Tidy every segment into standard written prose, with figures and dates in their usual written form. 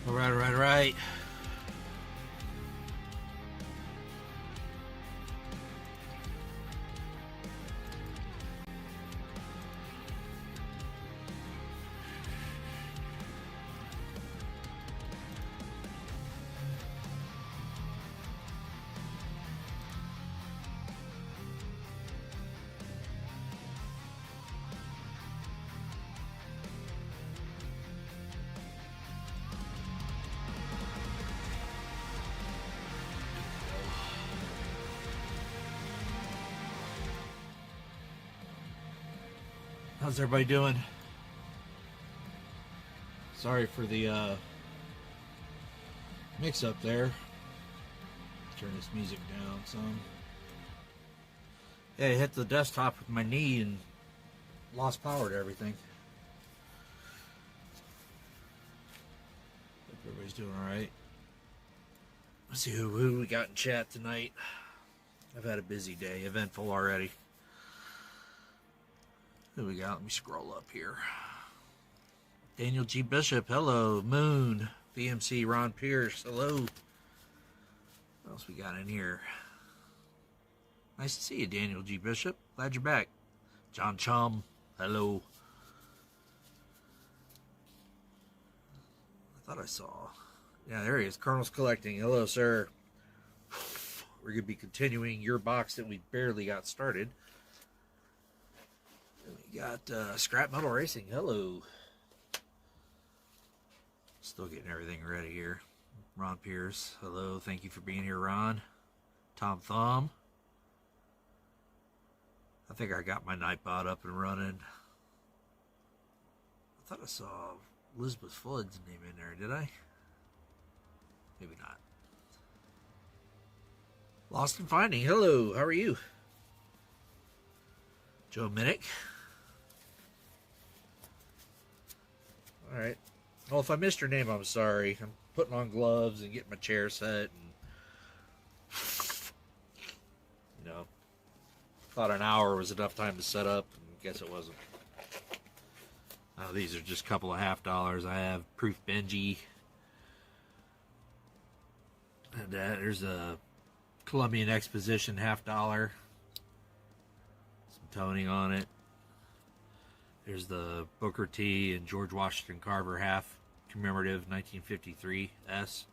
All right, all right, all right. How's everybody doing? Sorry for the mix up there. Turn this music down some. Yeah, I hit the desktop with my knee and lost power to everything. Hope everybody's doing alright. Let's see who we got in chat tonight. I've had a busy day, eventful already. Who we got? Let me scroll up here. Daniel G. Bishop, hello. Moon, BMC, Ron Pierce, hello. What else we got in here? Nice to see you, Daniel G. Bishop. Glad you're back. John Chum, hello. I thought I saw. Yeah, there he is. Colonel's Collecting. Hello, sir. We're going to be continuing your box that we barely got started. And we got Scrap Metal Racing. Hello. Still getting everything ready here. Ron Pierce. Hello. Thank you for being here, Ron. Tom Thumb. I think I got my Nightbot up and running. I thought I saw Elizabeth Flood's name in there. Did I? Maybe not. Lost and Finding. Hello. How are you? Joe Minnick. All right. Well, if I missed your name, I'm sorry. I'm putting on gloves and getting my chair set. And, you know, thought an hour was enough time to set up, and guess it wasn't. These are just a couple of $50. I have Proof Benji. And there's a Columbian Exposition $50. Some toning on it. There's the Booker T and George Washington Carver half commemorative 1953 S.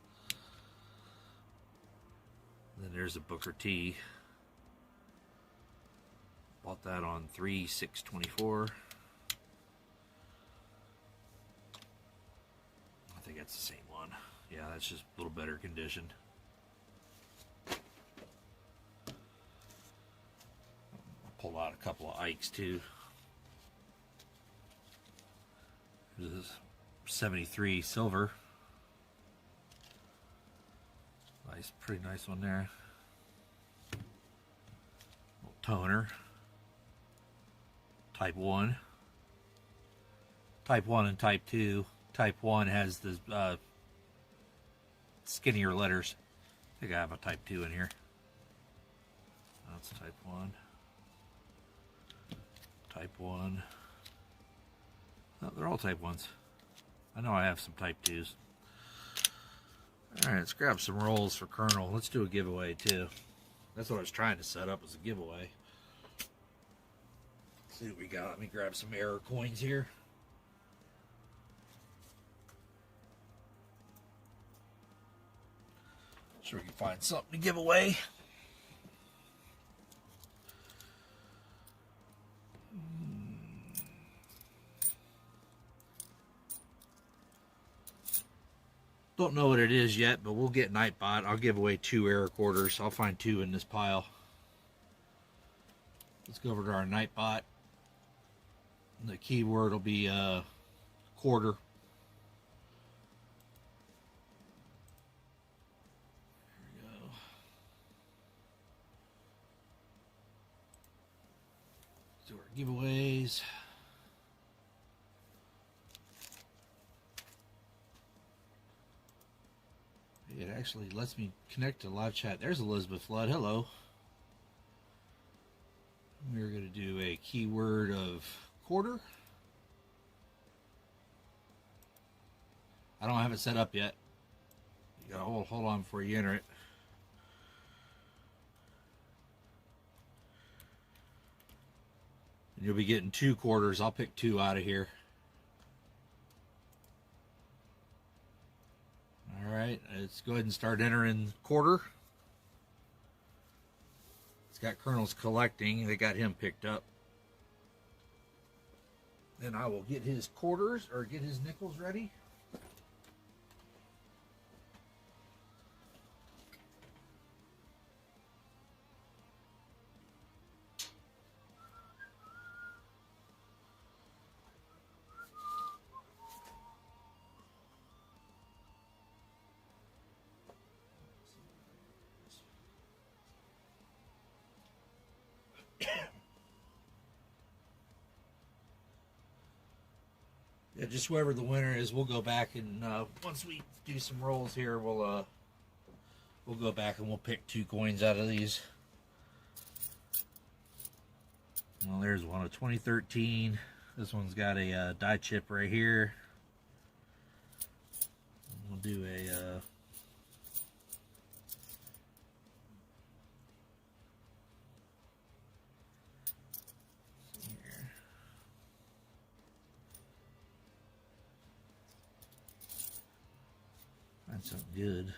Then there's a Booker T. Bought that on 3/6/24. I think that's the same one. Yeah, that's just a little better condition. Pulled out a couple of Ikes too. This is 73 silver. Nice, pretty nice one there. Little toner. Type 1. Type 1 and Type 2. Type 1 has the skinnier letters. I think I have a Type 2 in here. That's Type 1. Type 1. Oh, they're all Type 1s. I know I have some Type 2s. Alright, let's grab some rolls for Colonel. Let's do a giveaway too. That's what I was trying to set up, was a giveaway. Let's see what we got. Let me grab some error coins here. Sure we can find something to give away. Don't know what it is yet, but we'll get Nightbot. I'll give away 2 error quarters. I'll find 2 in this pile. Let's go over to our Nightbot. The keyword will be quarter. There we go. Let's do our giveaways. It actually lets me connect to live chat. There's Elizabeth Flood. Hello. We're going to do a keyword of quarter. I don't have it set up yet. You gotta hold on before you enter it. And you'll be getting 2 quarters. I'll pick 2 out of here. Alright, let's go ahead and start entering quarter. It's got Colonel's collecting. They got him picked up. Then I will get his quarters, or get his nickels ready. Yeah, just whoever the winner is, we'll go back and once we do some rolls here, we'll go back and we'll pick 2 coins out of these. Well, there's one of 2013. This one's got a die chip right here. We'll do a here. Find something good.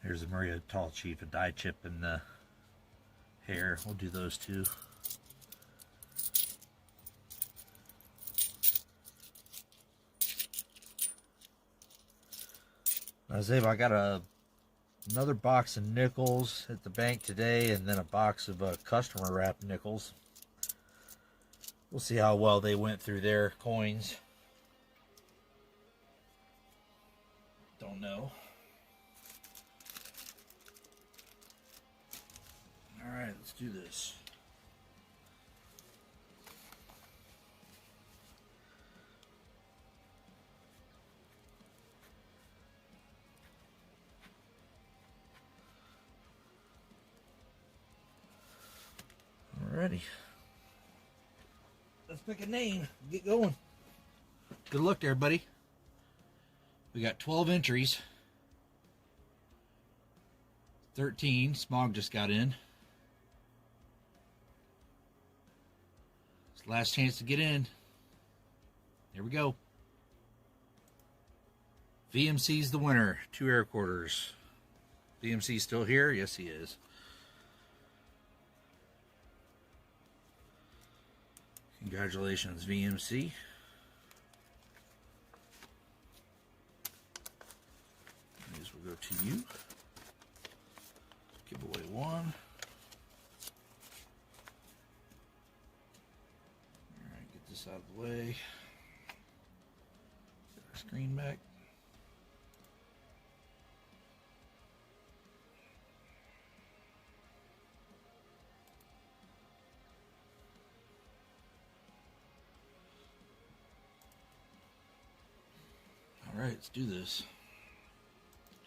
There's a Maria Tall Chief, a die chip and the hair. We'll do those 2. I got another box of nickels at the bank today, and then a box of customer wrapped nickels. We'll see how well they went through their coins. Don't know. Alright, let's do this. Alrighty. Let's pick a name. Get going. Good luck to everybody. We got 12 entries. 13. Smog just got in. It's the last chance to get in. Here we go. VMC's the winner. 2 air quarters. VMC still here? Yes, he is. Congratulations, VMC. These will go to you. Give away 1. Alright, get this out of the way. Get our screen back. Alright, let's do this.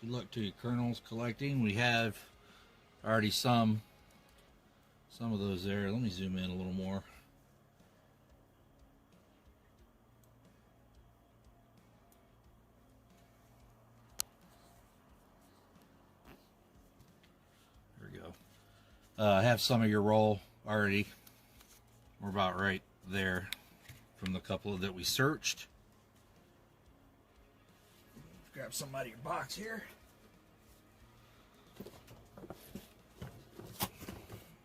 Good luck to you, Colonels collecting. We have already some of those there. Let me zoom in a little more. There we go. I have some of your roll already. We're about right there from the couple that we searched. Grab some out of your box here.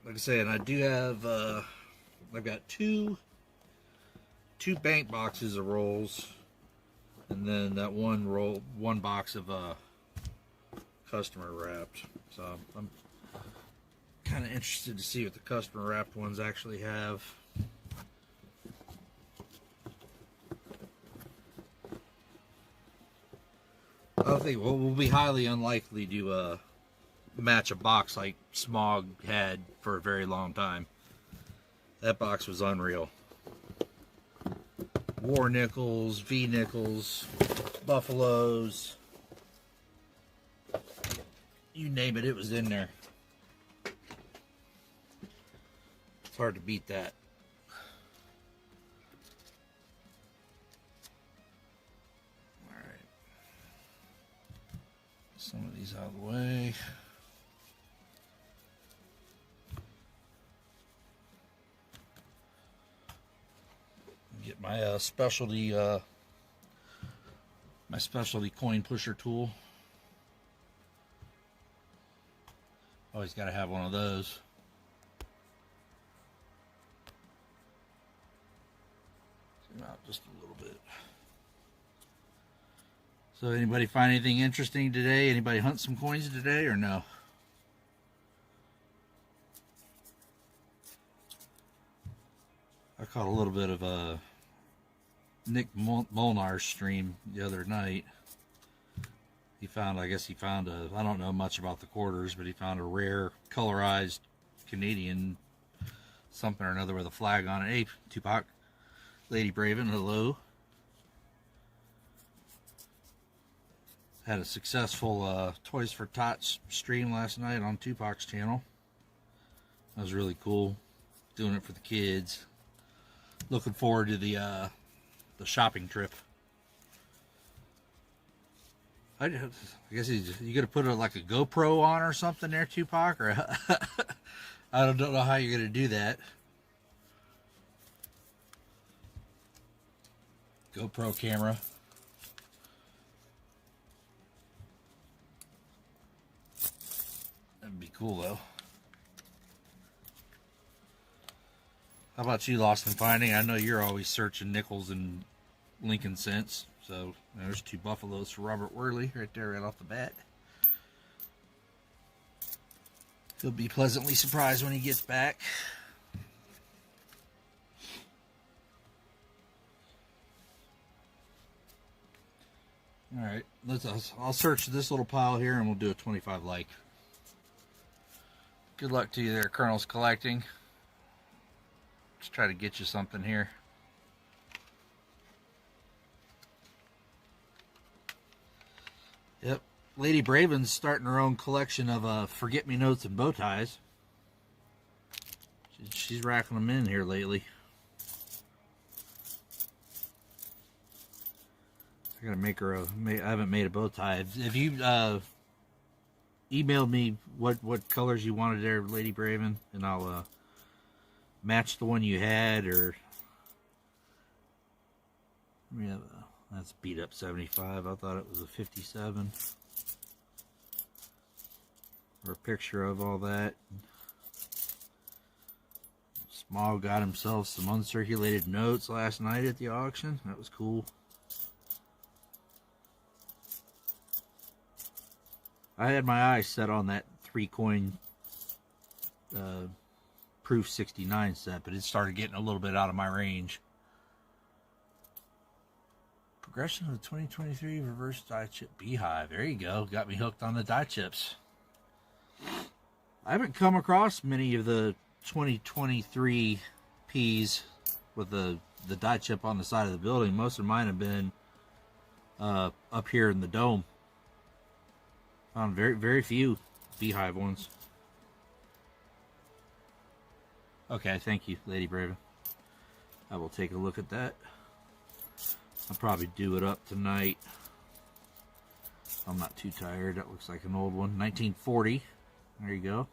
Like I said, I do have, I've got two bank boxes of rolls, and then that one box of customer wrapped. So I'm kind of interested to see what the customer wrapped ones actually have. I think we'll be highly unlikely to match a box like Smog had for a very long time. That box was unreal. War nickels, V nickels, Buffaloes, you name it, it was in there. It's hard to beat that. some of these out of the way. Get my specialty coin pusher tool. Always got to have one of those. Zoom out just a little bit. So anybody find anything interesting today? Anybody hunt some coins today or no? I caught a little bit of a Nick Molnar's stream the other night. He found, I guess he found a, I don't know much about the quarters, but he found a rare colorized Canadian something or another with a flag on it. Hey, Tupac, Lady Braven, hello. Had a successful Toys for Tots stream last night on Tupac's channel. That was really cool. Doing it for the kids. Looking forward to the shopping trip. I guess you got to put like a GoPro on or something there, Tupac, or I don't know how you're gonna do that. GoPro camera. That'd be cool though. How about you, Lost and Finding? I know you're always searching nickels and Lincoln cents. So there's 2 buffaloes for Robert Worley right there, right off the bat. He'll be pleasantly surprised when he gets back. All right, I'll search this little pile here, and we'll do a 25 like. Good luck to you there, Colonel's Collecting. Let's try to get you something here. Yep, Lady Braven's starting her own collection of forget-me-notes and bow ties. She's racking them in here lately. I gotta make her I haven't made a bow tie. If you emailed me what colors you wanted there, Lady Braven, and I'll match the one you had, or we have that's beat up 75. I thought it was a 57. Or a picture of all that. Small got himself some uncirculated notes last night at the auction. That was cool. I had my eyes set on that 3-coin Proof 69 set, but it started getting a little bit out of my range. Progression of the 2023 reverse die chip beehive. There you go. Got me hooked on the die chips. I haven't come across many of the 2023 Ps with the die chip on the side of the building. Most of mine have been up here in the dome. Found very few beehive ones. Okay, thank you, Lady Braven. I will take a look at that. I'll probably do it up tonight. I'm not too tired. That looks like an old one. 1940. There you go.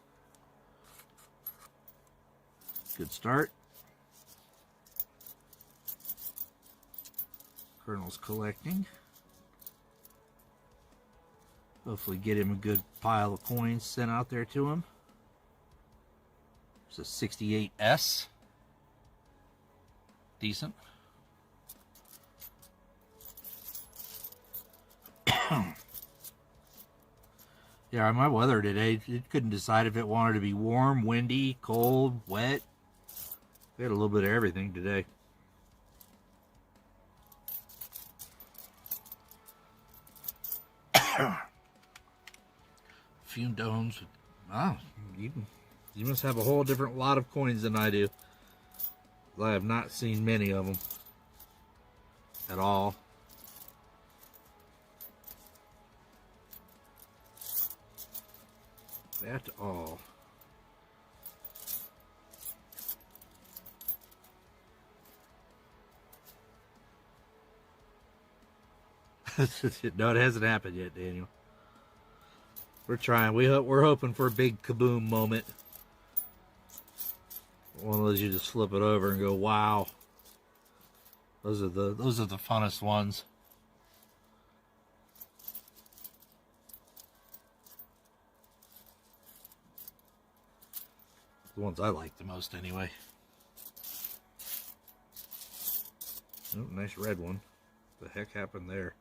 Good start. Colonel's Collecting. Hopefully get him a good pile of coins sent out there to him. It's a 68S. Decent. Yeah, my weather today, it couldn't decide if it wanted to be warm, windy, cold, wet. We had a little bit of everything today. Fume domes. Wow, you must have a whole different lot of coins than I do. I have not seen many of them at all. At all. No, it hasn't happened yet, Daniel. We're trying. We're hoping for a big kaboom moment. One of those you just flip it over and go, wow. Those are the funnest ones. The ones I like the most, anyway. Oh, nice red one. What the heck happened there?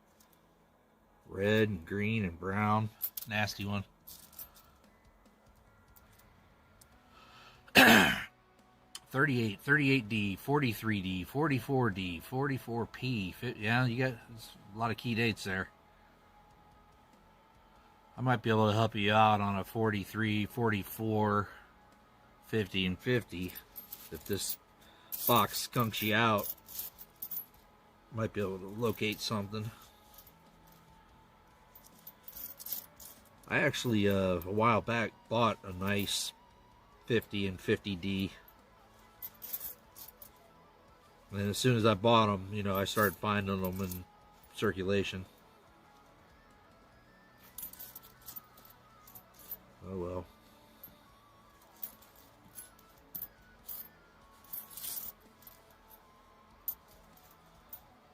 Red and green and brown. Nasty one. $38, $38D, $43D, $44D, $44P. Yeah, you got a lot of key dates there. I might be able to help you out on a 43, 44, 50, and 50. If this box skunks you out, might be able to locate something. I actually, a while back, bought a nice 50 and 50D. And as soon as I bought them, you know, I started finding them in circulation. Oh well.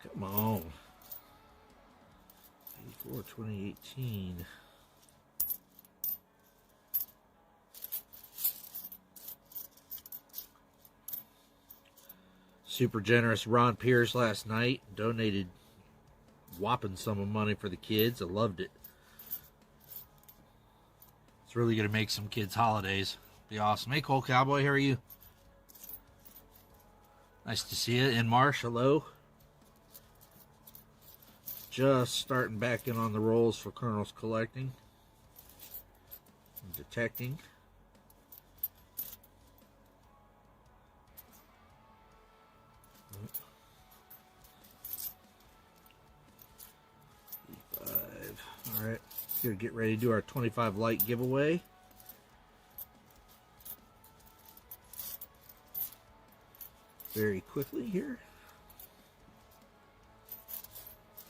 Come on. 84, 2018. Super generous Ron Pierce last night donated whopping sum of money for the kids. I loved it. It's really going to make some kids' holidays. Be awesome. Hey, Cole Cowboy, how are you? Nice to see you. In Marsh, hello. Just starting back in on the rolls for Colonel's collecting and detecting. Alright, gonna get ready to do our 25 light giveaway. Very quickly here.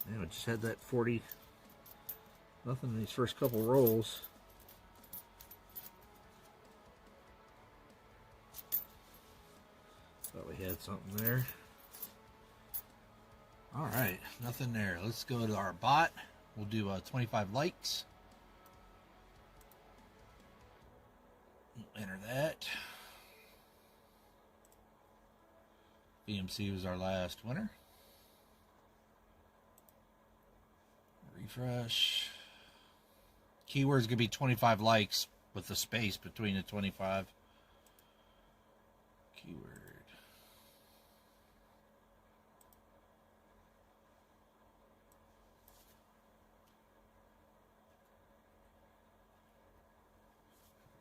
And I just had that 40. Nothing in these first couple rolls. Thought we had something there. Alright, nothing there. Let's go to our bot. We'll do 25 likes. Enter that. BMC was our last winner. Refresh. Keyword's going to be 25 likes with the space between the 25. Keyword.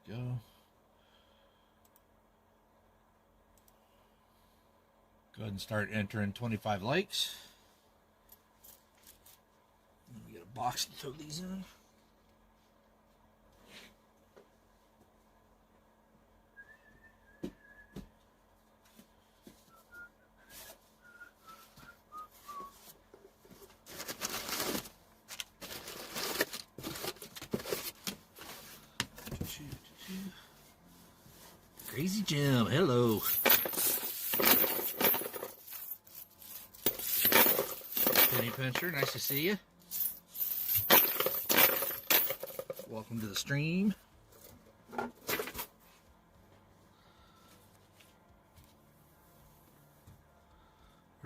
Go. Go ahead and start entering 25 likes. Let me get a box to throw these in. Crazy Jim, hello. Penny Pincher, nice to see you. Welcome to the stream. We're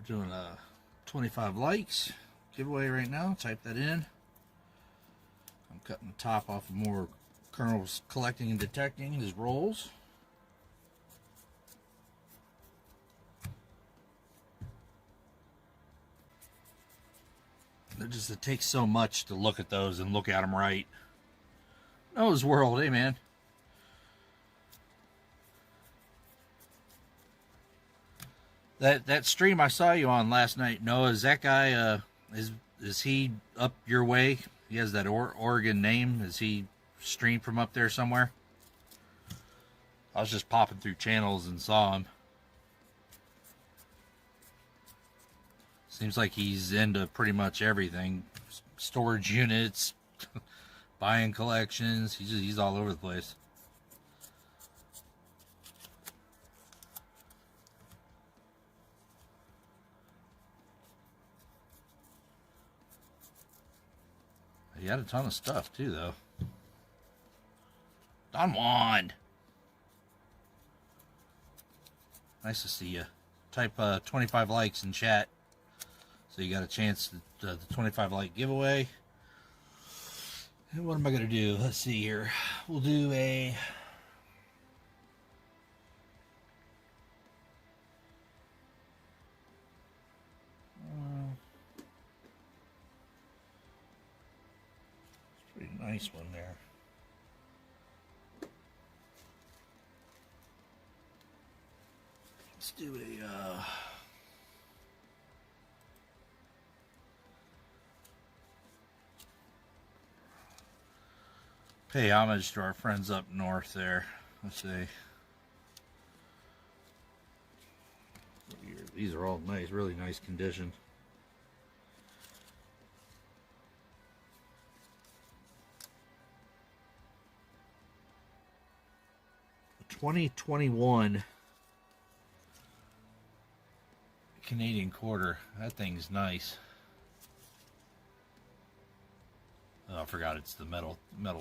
doing a 25 likes giveaway right now. Type that in. I'm cutting the top off of more Colonel's collecting and detecting his rolls. It takes so much to look at those and look at them right. Noah's World, hey man. That stream I saw you on last night, Noah, is that guy, is he up your way? He has that Oregon name. Is he streamed from up there somewhere? I was just popping through channels and saw him. Seems like he's into pretty much everything. Storage units, buying collections. He's all over the place. He had a ton of stuff too, though. Don Juan. Nice to see you. Type 25 likes in chat, so you got a chance at the 25 like giveaway. And what am I gonna do? Let's see here. We'll do a pretty nice one there. Let's do a pay homage to our friends up north there. Let's see. These are all nice, really nice condition. The 2021 Canadian quarter. That thing's nice. Oh, I forgot it's the metal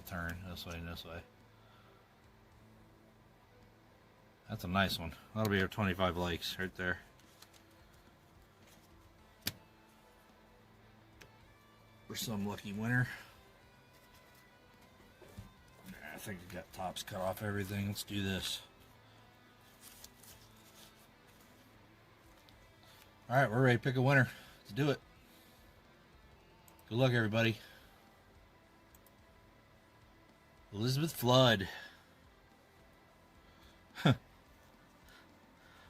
turn. This way and this way. That's a nice one. That'll be our 25 likes right there. For some lucky winner. I think I got tops cut off everything. Let's do this. Alright, we're ready to pick a winner. Let's do it. Good luck, everybody. Elizabeth Flood.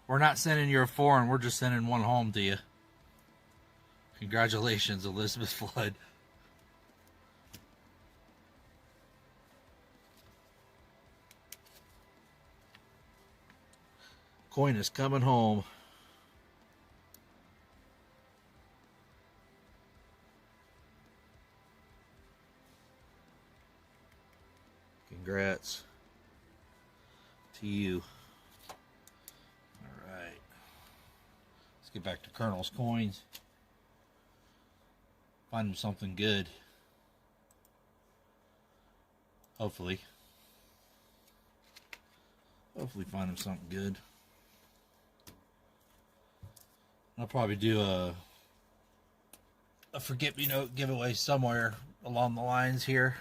We're not sending you a foreign, we're just sending one home to you. Congratulations, Elizabeth Flood. Coin is coming home. Congrats to you. All right. Let's get back to Colonel's coins. Find him something good. Hopefully. Hopefully find him something good. I'll probably do a forget-me-note giveaway somewhere along the lines here.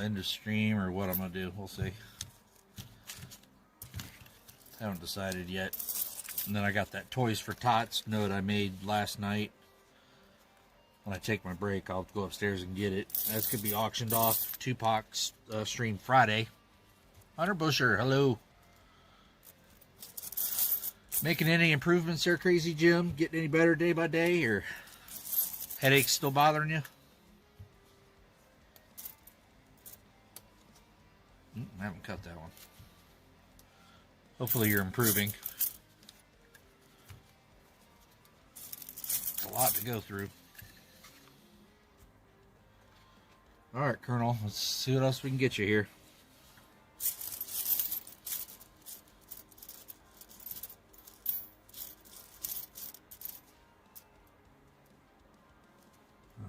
End of stream or what I'm going to do. We'll see. Haven't decided yet. And then I got that Toys for Tots note I made last night. When I take my break, I'll go upstairs and get it. That's going to be auctioned off. Tupac's stream Friday. Hunter Busher, hello. Making any improvements there, Crazy Jim? Getting any better day by day, or headaches still bothering you? I haven't cut that one. Hopefully you're improving. It's a lot to go through. Alright, Colonel. Let's see what else we can get you here.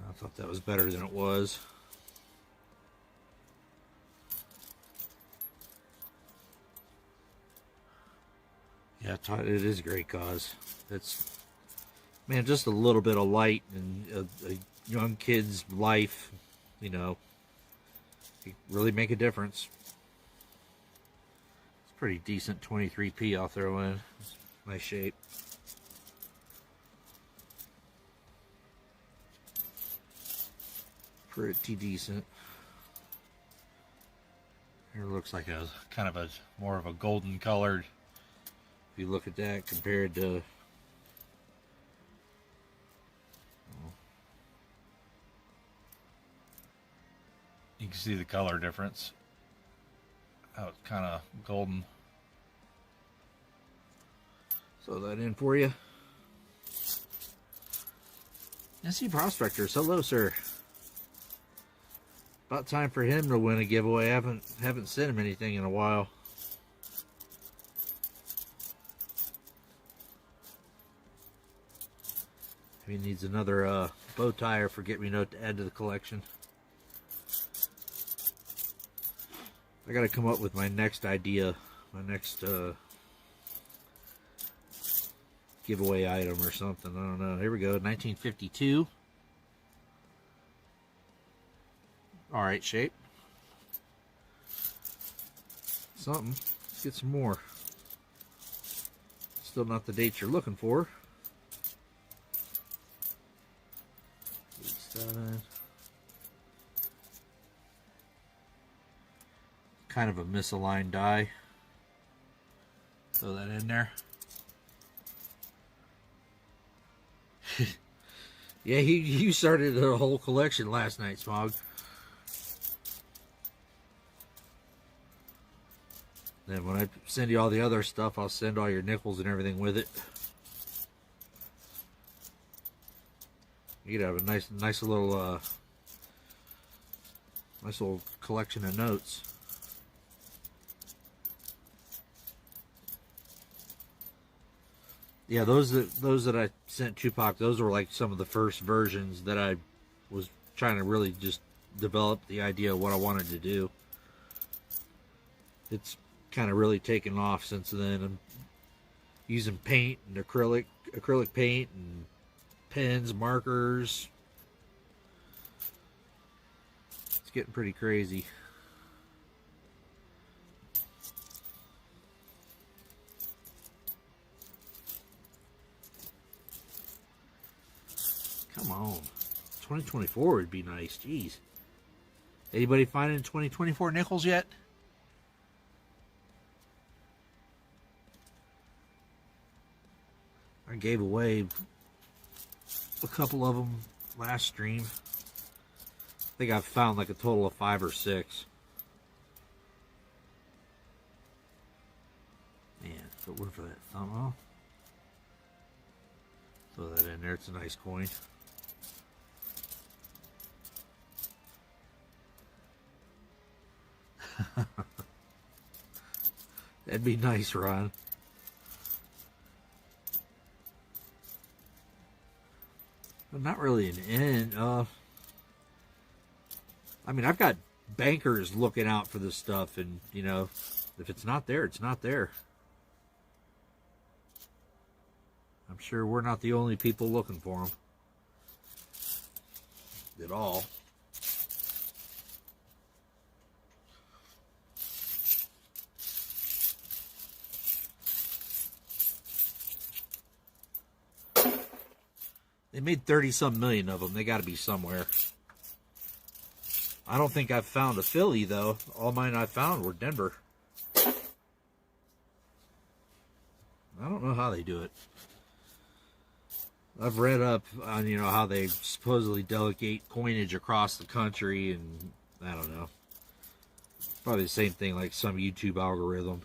I thought that was better than it was. Yeah, it is a great cause. It's, man, just a little bit of light in a young kid's life, you know, it really make a difference. It's pretty decent 23p I'll throw in. It's nice shape. Pretty decent. Here looks like a kind of a more of a golden colored. If you look at that compared to you can see the color difference. How it's kind of golden. Throw that in for you. NC Prospectors, hello, sir. About time for him to win a giveaway. I haven't sent him anything in a while. He needs another bow tie or forget-me-note to add to the collection. I gotta come up with my next idea, my next giveaway item or something. I don't know. Here we go, 1952. All right, shape. Something. Let's get some more. Still not the date you're looking for. 87. Kind of a misaligned die. Throw that in there. Yeah, you started a whole collection last night, Smog. Then when I send you all the other stuff, I'll send all your nickels and everything with it. You'd have a nice little collection of notes. Yeah, those that I sent Tupac, those were like some of the first versions that I was trying to really just develop the idea of what I wanted to do. It's kind of really taken off since then. I'm using paint and acrylic paint and pens, markers. It's getting pretty crazy. Come on. 2024 would be nice. Jeez. Anybody finding 2024 nickels yet? I gave away a couple of them last stream. I think I've found like a total of 5 or 6. Man, put one for that thumb off. Throw that in there. It's a nice coin. That'd be nice, Ron. But not really an end. I mean, I've got bankers looking out for this stuff, and you know, if it's not there, it's not there. I'm sure we're not the only people looking for them at all. They made 30-some million of them. They got to be somewhere. I don't think I've found a Philly, though. All mine I found were Denver. I don't know how they do it. I've read up on, you know, how they supposedly delegate coinage across the country, and I don't know. Probably the same thing like some YouTube algorithm.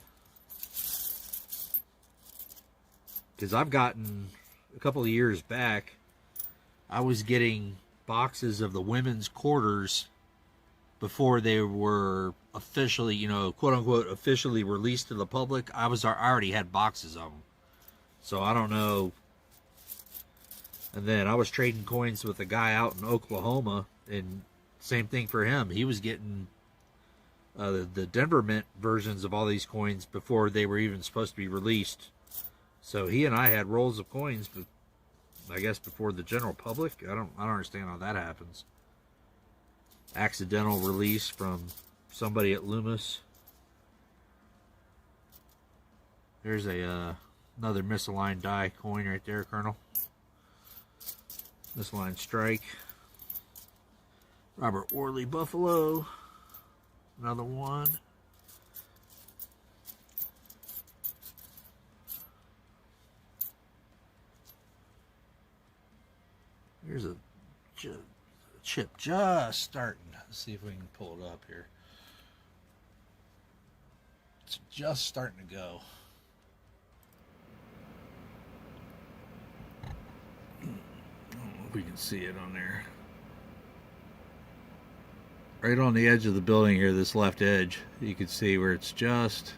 Because I've gotten, a couple of years back, I was getting boxes of the women's quarters before they were officially, you know, quote unquote, officially released to the public. I already had boxes of them. So I don't know. And then I was trading coins with a guy out in Oklahoma, and same thing for him. He was getting the Denver Mint versions of all these coins before they were even supposed to be released. So he and I had rolls of coins, but I guess before the general public. I don't understand how that happens. Accidental release from somebody at Loomis. There's a another misaligned die coin right there, Colonel. Misaligned strike. Robert Worley Buffalo. Another one. Here's a chip just starting. Let's see if we can pull it up here. It's just starting to go. I don't know if we can see it on there. right on the edge of the building here, this left edge, you can see where it's just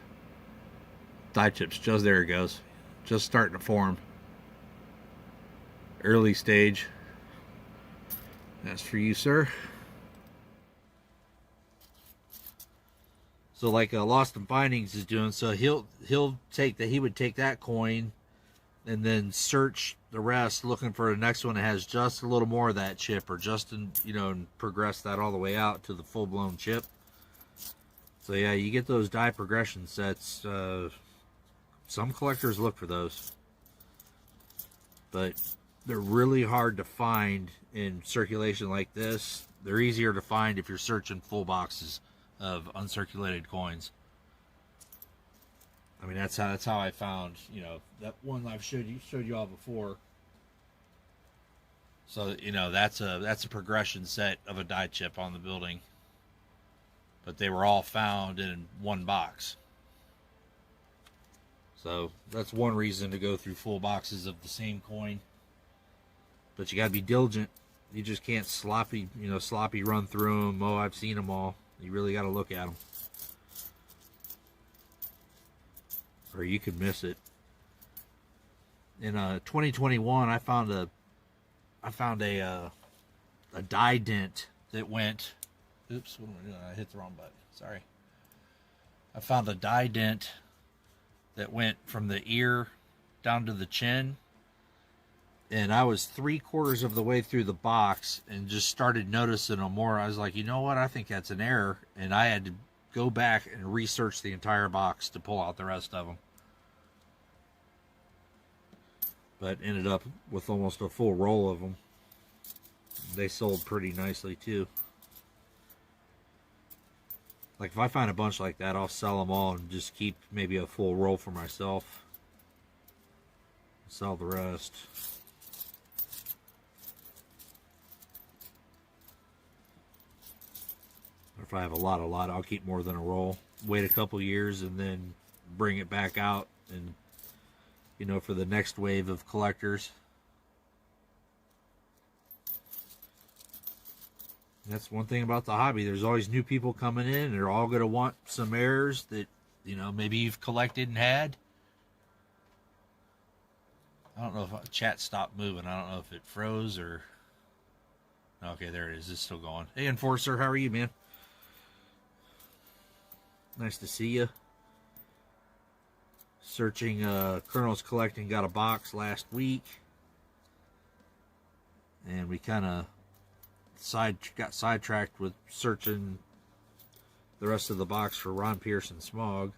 die chips. Just there it goes, just starting to form. Early stage. That's for you, sir. So like Lost and Findings is doing, so he would take that coin and then search the rest, looking for the next one that has just a little more of that chip, or just in, and progress that all the way out to the full-blown chip. So yeah, you get those die progression sets. Some collectors look for those, but they're really hard to find in circulation like this. They're easier to find if you're searching full boxes of uncirculated coins. I mean, that's how I found, that one I've showed you all before. So, that's a progression set of a die chip on the building. But they were all found in one box. So that's one reason to go through full boxes of the same coin. But you got to be diligent. You just can't sloppy run through them. Oh, I've seen them all. You really got to look at them, or you could miss it. In 2021, I found a die dent that went. Oops, what am I doing? I hit the wrong button. Sorry. I found a die dent that went from the ear down to the chin. And I was 3/4 of the way through the box and just started noticing them more. I was like, you know what? I think that's an error. And I had to go back and research the entire box to pull out the rest of them. But ended up with almost a full roll of them. They sold pretty nicely too. Like if I find a bunch like that, I'll sell them all and just keep maybe a full roll for myself. Sell the rest. Or if I have a lot, I'll keep more than a roll. Wait a couple years and then bring it back out, and for the next wave of collectors. That's one thing about the hobby. There's always new people coming in, and they're all going to want some errors that, maybe you've collected and had. I don't know if chat stopped moving. I don't know if it froze or... Okay, there it is. It's still going. Hey, Enforcer, how are you, man? Nice to see you. Searching Colonel's Collecting got a box last week. And we kind of got sidetracked with searching the rest of the box for Ron Pierce and Smog.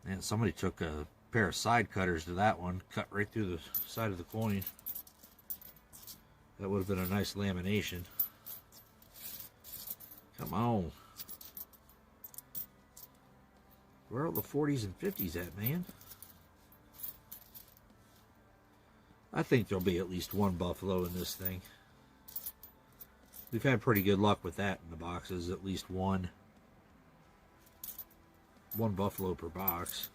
And somebody took a pair of side cutters to that one, cut right through the side of the coin. That would have been a nice lamination. Come on. Where are the 40s and 50s at, man? I think there'll be at least one Buffalo in this thing. We've had pretty good luck with that in the boxes. At least one Buffalo per box.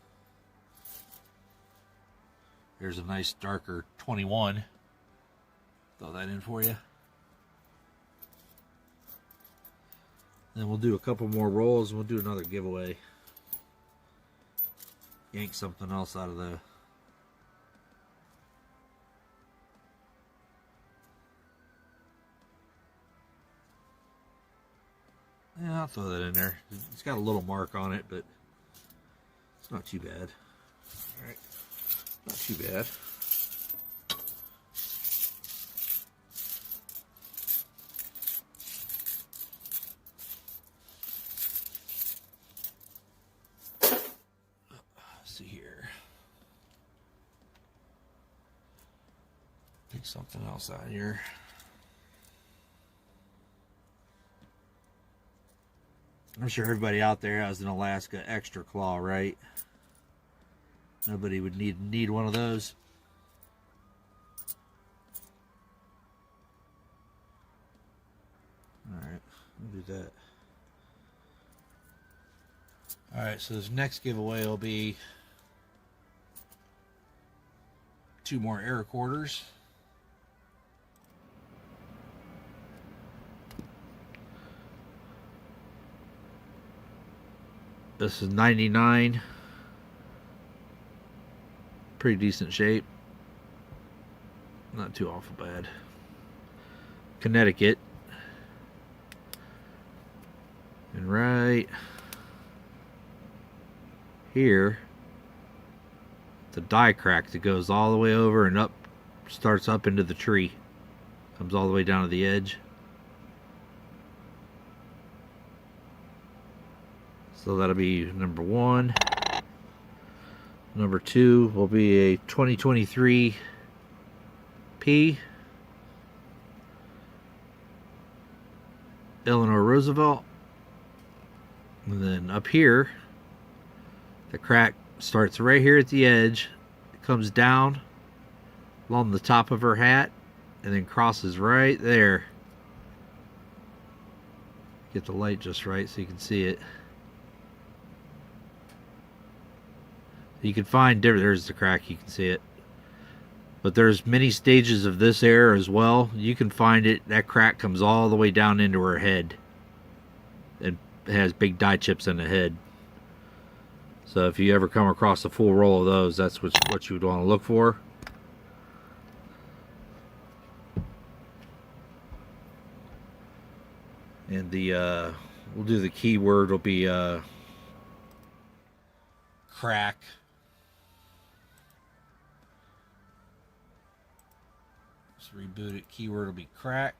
Here's a nice darker 21. Throw that in for you. Then we'll do a couple more rolls and we'll do another giveaway. Yank something else out of the... Yeah, I'll throw that in there. It's got a little mark on it, but it's not too bad. Alright, not too bad. Let's see here. Pick something else out here. I'm sure everybody out there has an Alaska Extra Claw, right? Nobody would need one of those. Alright, we'll do that. Alright, so this next giveaway will be 2 more air quarters. This is 99. Pretty decent shape. Not too awful bad. Connecticut. And right here, the die crack that goes all the way over and up, starts up into the tree. Comes all the way down to the edge. So that'll be number 1. Number 2 will be a 2023 P. Eleanor Roosevelt. And then up here, the crack starts right here at the edge. It comes down along the top of her hat and then crosses right there. Get the light just right so you can see it. You can find different, there's the crack, you can see it. But there's many stages of this error as well. You can find it, that crack comes all the way down into her head. And it has big die chips in the head. So if you ever come across a full roll of those, that's what you would want to look for. And the, we'll do the keyword will be crack. Reboot it. Keyword will be crack.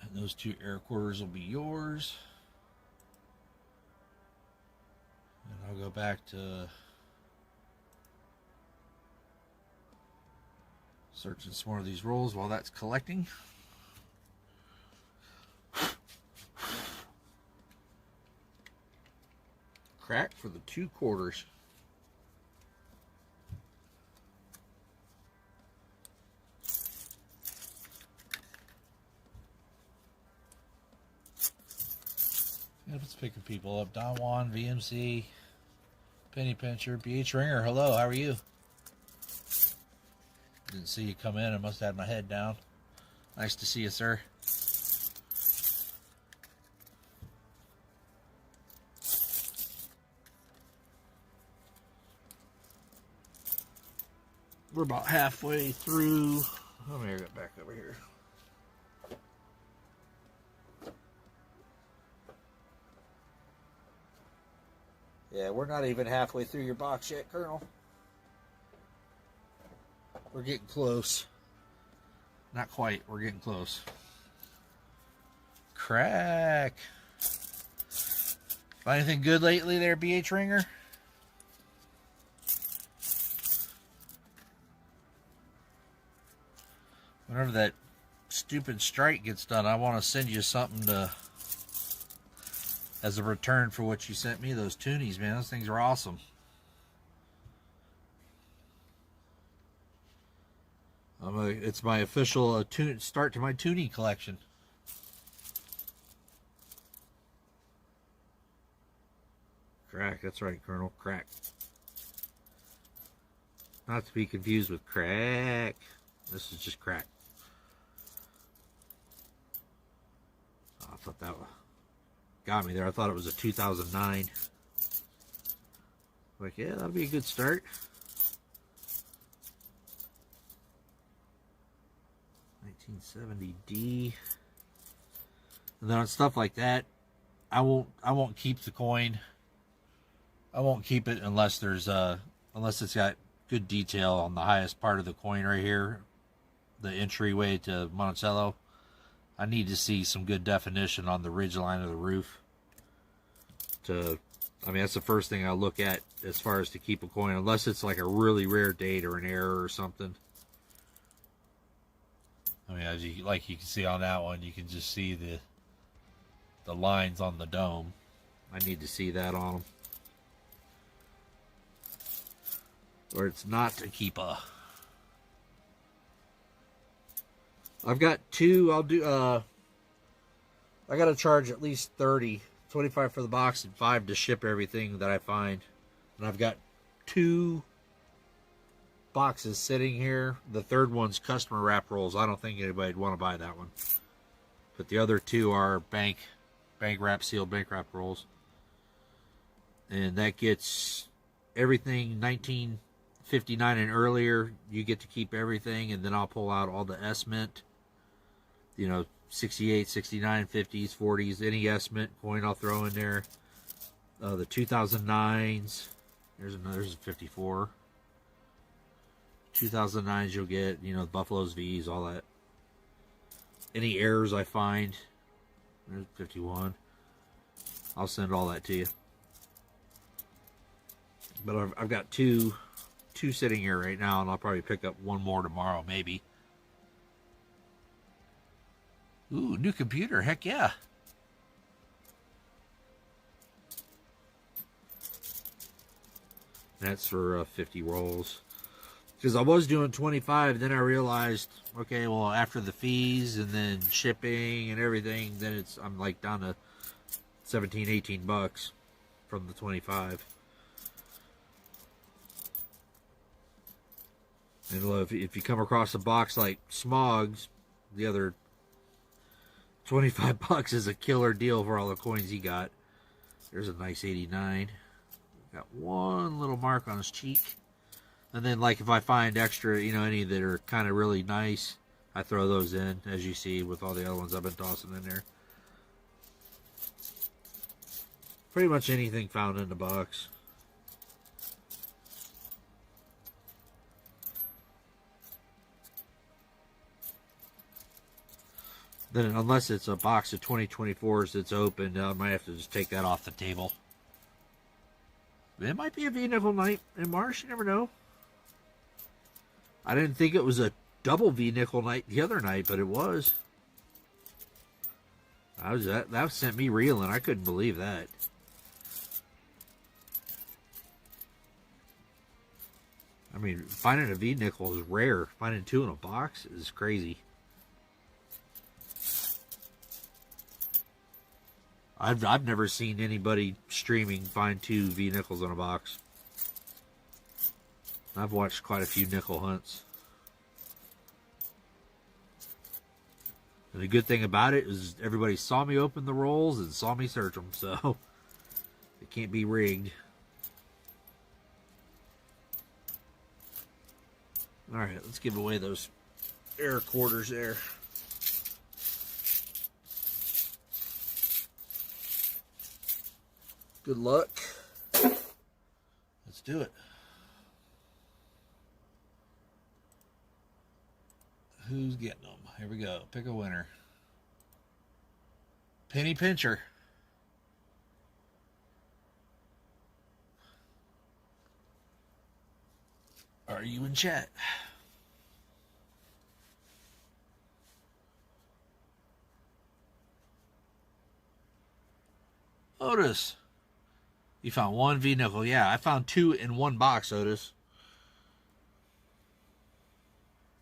And those 2 air quarters will be yours. And I'll go back to searching some more of these rolls while that's collecting. Crack for the 2 quarters. Yep, it's picking people up. Don Juan, VMC, Penny Pincher, BH Ringer. Hello, how are you? Didn't see you come in. I must have had my head down. Nice to see you, sir. We're about halfway through. Let me get back over here. Yeah, we're not even halfway through your box yet, Colonel. We're getting close. Not quite. We're getting close. Crack. Find anything good lately there, BH Ringer? Whenever that stupid strike gets done, I want to send you something to as a return for what you sent me. Those toonies, man. Those things are awesome. It's my official start to my toonie collection. Crack, that's right, Colonel. Crack. Not to be confused with crack. This is just crack. Oh, I thought that got me there. I thought it was a 2009. Like, yeah, that'll be a good start. 1970D. And then on stuff like that, I won't keep the coin. I won't keep it unless there's unless it's got good detail on the highest part of the coin right here, the entryway to Monticello. I need to see some good definition on the ridge line of the roof. I mean, that's the first thing I look at as far as to keep a coin, unless it's like a really rare date or an error or something. I mean, as you can see on that one, you can just see the lines on the dome. I need to see that on them. Or it's not a keeper. I've got 2. I'll do. I got to charge at least 30, 25 for the box and 5 to ship everything that I find. And I've got 2 boxes sitting here. The third one's customer wrap rolls. I don't think anybody'd want to buy that one. But the other two are bank wrap, sealed bank wrap rolls. And that gets everything 1959 and earlier. You get to keep everything, and then I'll pull out all the S-Mint. 68, 69, 50s, 40s, any S-Mint coin I'll throw in there. The 2009s. There's a 54. 2009s you'll get, Buffalo's V's, all that. Any errors I find. There's 51. I'll send all that to you. But I've got two sitting here right now, and I'll probably pick up one more tomorrow, maybe. Ooh, new computer. Heck yeah. That's for 50 rolls. Because I was doing 25, then I realized, okay, well, after the fees and then shipping and everything, then I'm like down to 17, 18 bucks from the 25. And if you come across a box like Smog's, the other 25 bucks is a killer deal for all the coins he got. There's a nice 89. Got one little mark on his cheek. And then, like, if I find extra, any that are kind of really nice, I throw those in, as you see, with all the other ones I've been tossing in there. Pretty much anything found in the box. Then, unless it's a box of 2024s that's open, I might have to just take that off the table. It might be a V-nickel night in March, you never know. I didn't think it was a double V-nickel night the other night, but it was. That sent me reeling. I couldn't believe that. I mean, finding a V-nickel is rare. Finding two in a box is crazy. I've never seen anybody streaming find two V-nickels in a box. I've watched quite a few nickel hunts. And the good thing about it is everybody saw me open the rolls and saw me search them, so it can't be rigged. Alright, let's give away those air quarters there. Good luck. Let's do it. Who's getting them? Here we go. Pick a winner. Penny Pincher. Are you in chat? Otis. You found one V-nickel. Yeah, I found two in one box, Otis.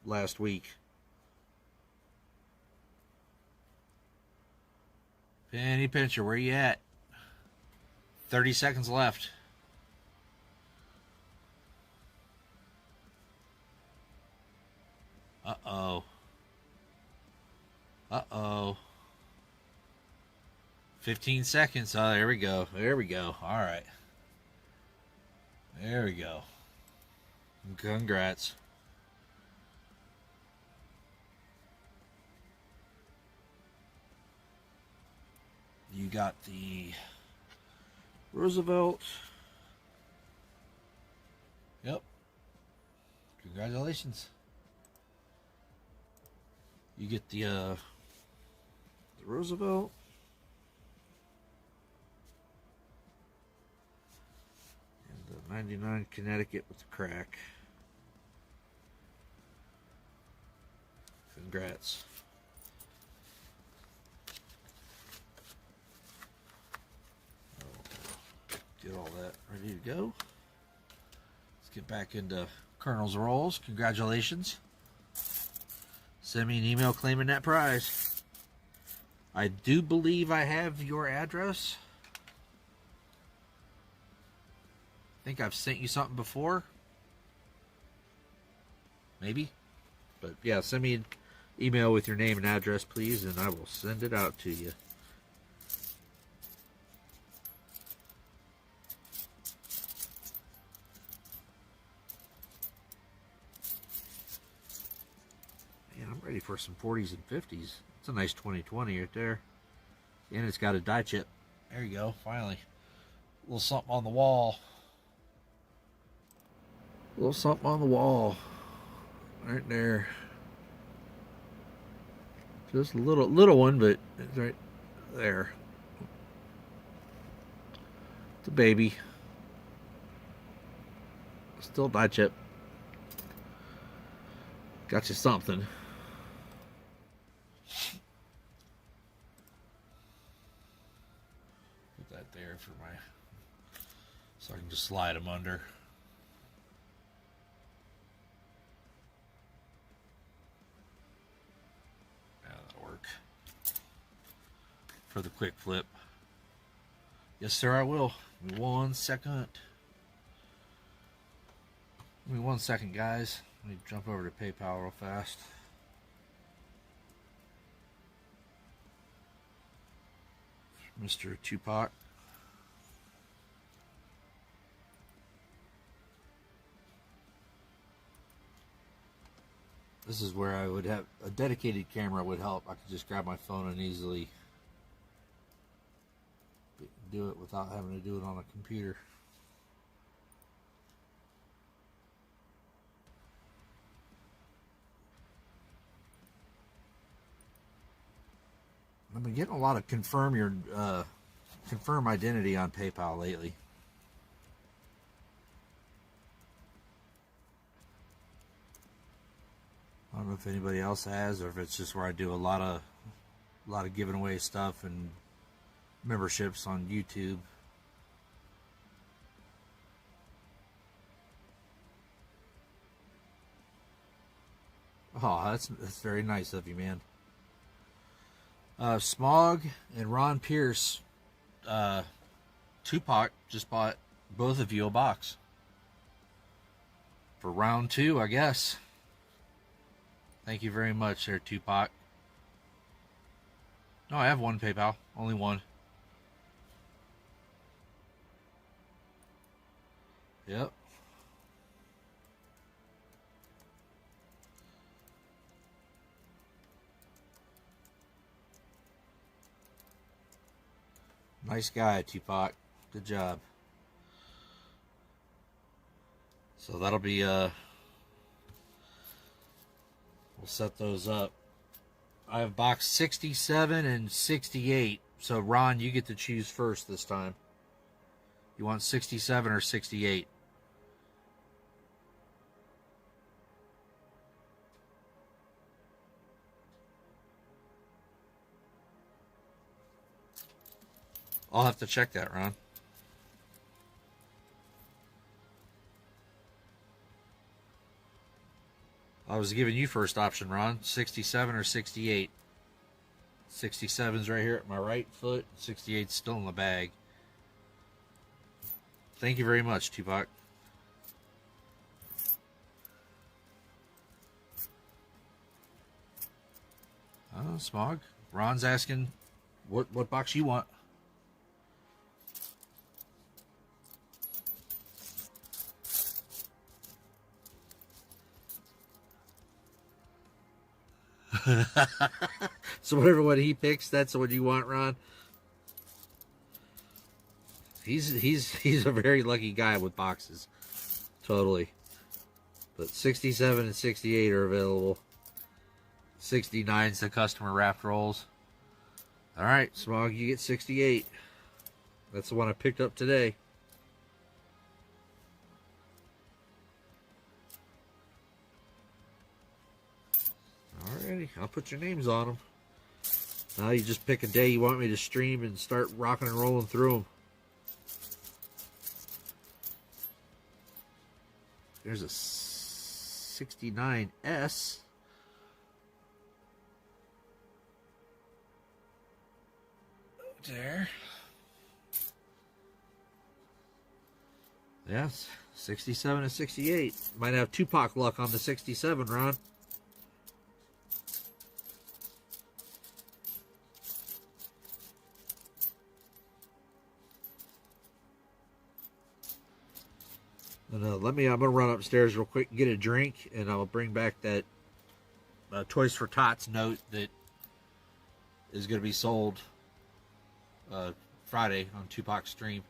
Last week. Penny Pincher, where you at? 30 seconds left. Uh-oh. Uh-oh. 15 seconds. Oh, there we go. There we go. All right. There we go. Congrats. You got the Roosevelt. Yep. Congratulations. You get the Roosevelt. And the 99 Connecticut with the crack. Congrats. Get all that ready to go. Let's get back into Colonel's rolls. Congratulations. Send me an email claiming that prize. I do believe I have your address. I think I've sent you something before. maybe. But yeah, send me an email with your name and address, please, and I will send it out to you. Man, I'm ready for some 40s and 50s. It's a nice 2020 right there. And it's got a die chip. There you go, finally. A little something on the wall. A little something on the wall. Right there. Just a little one, but it's right there. It's a baby. Still die chip. Got you something. Put that there for my... so I can just slide them under. Yeah, that'll work. For the quick flip. Yes, sir, I will. Give me 1 second. Give me 1 second, guys. Let me jump over to PayPal real fast. Mr. Tupac. This is where I would have a dedicated camera would help. I could just grab my phone and easily do it without having to do it on a computer. I've been getting a lot of confirm identity on PayPal lately. I don't know if anybody else has, or if it's just where I do a lot of giving away stuff and memberships on YouTube. Oh, that's very nice of you, man. Smog and Ron Pierce, Tupac just bought both of you a box for round 2, I guess. Thank you very much there, Tupac. No, I have one PayPal. Only one. Yep. Nice guy, Tupac. Good job. So that'll be, we'll set those up. I have box 67 and 68. So, Ron, you get to choose first this time. You want 67 or 68? I'll have to check that, Ron. I was giving you first option, Ron. 67 or 68? 67's right here at my right foot. 68's still in the bag. Thank you very much, Tupac. Oh, Smog. Ron's asking what box you want. So whatever one he picks, that's what you want, Ron. He's a very lucky guy with boxes. Totally. But 67 and 68 are available. 69's the customer wrapped rolls. Alright, Smog, you get 68. That's the one I picked up today. Alrighty, I'll put your names on them. Now you just pick a day you want me to stream and start rocking and rolling through them. There's a 69S. There. Yes, 67 and 68. Might have Tupac luck on the 67, Ron. And, I'm going to run upstairs real quick and get a drink, and I'll bring back that Toys for Tots note that is going to be sold Friday on Tupac's stream.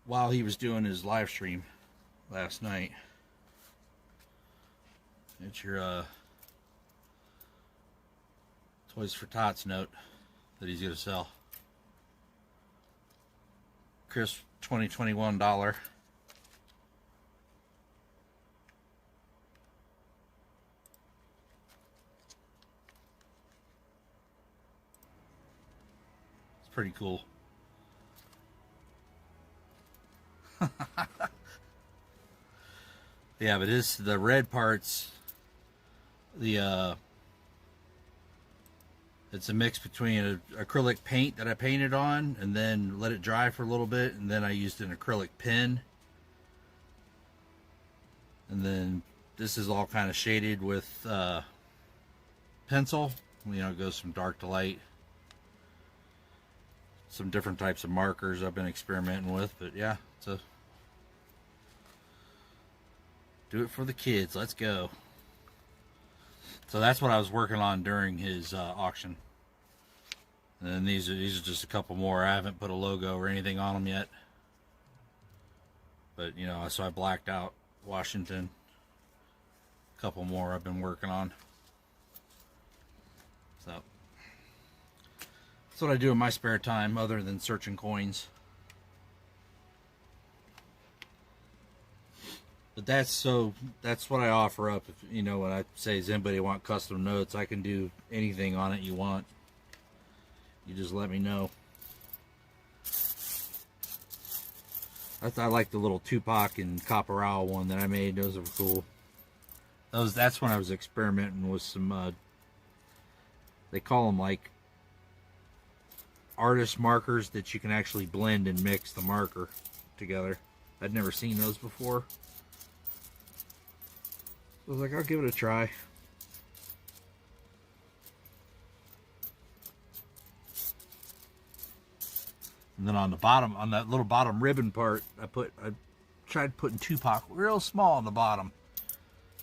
While he was doing his live stream last night, it's your Toys for Tots note that he's going to sell. Crisp 2021 dollar. It's pretty cool. Yeah, but this, the red parts, the it's a mix between an acrylic paint that I painted on and then let it dry for a little bit, and then I used an acrylic pen, and then this is all kind of shaded with pencil. You know, it goes from dark to light. Some different types of markers I've been experimenting with, but yeah, it's a do it for the kids. Let's go. So that's what I was working on during his auction. And then these are just a couple more. I haven't put a logo or anything on them yet. But, you know, so I blacked out Washington. A couple more I've been working on. So that's what I do in my spare time other than searching coins. But that's what I offer up. If, you know, when I say, does anybody want custom notes, I can do anything on it you want. You just let me know. I like the little Tupac and Caporal one that I made. Those are cool. That's when I was experimenting with some, they call them like artist markers that you can actually blend and mix the marker together. I'd never seen those before. I was like, I'll give it a try. And then on the bottom, on that little bottom ribbon part, I tried putting Tupac real small on the bottom.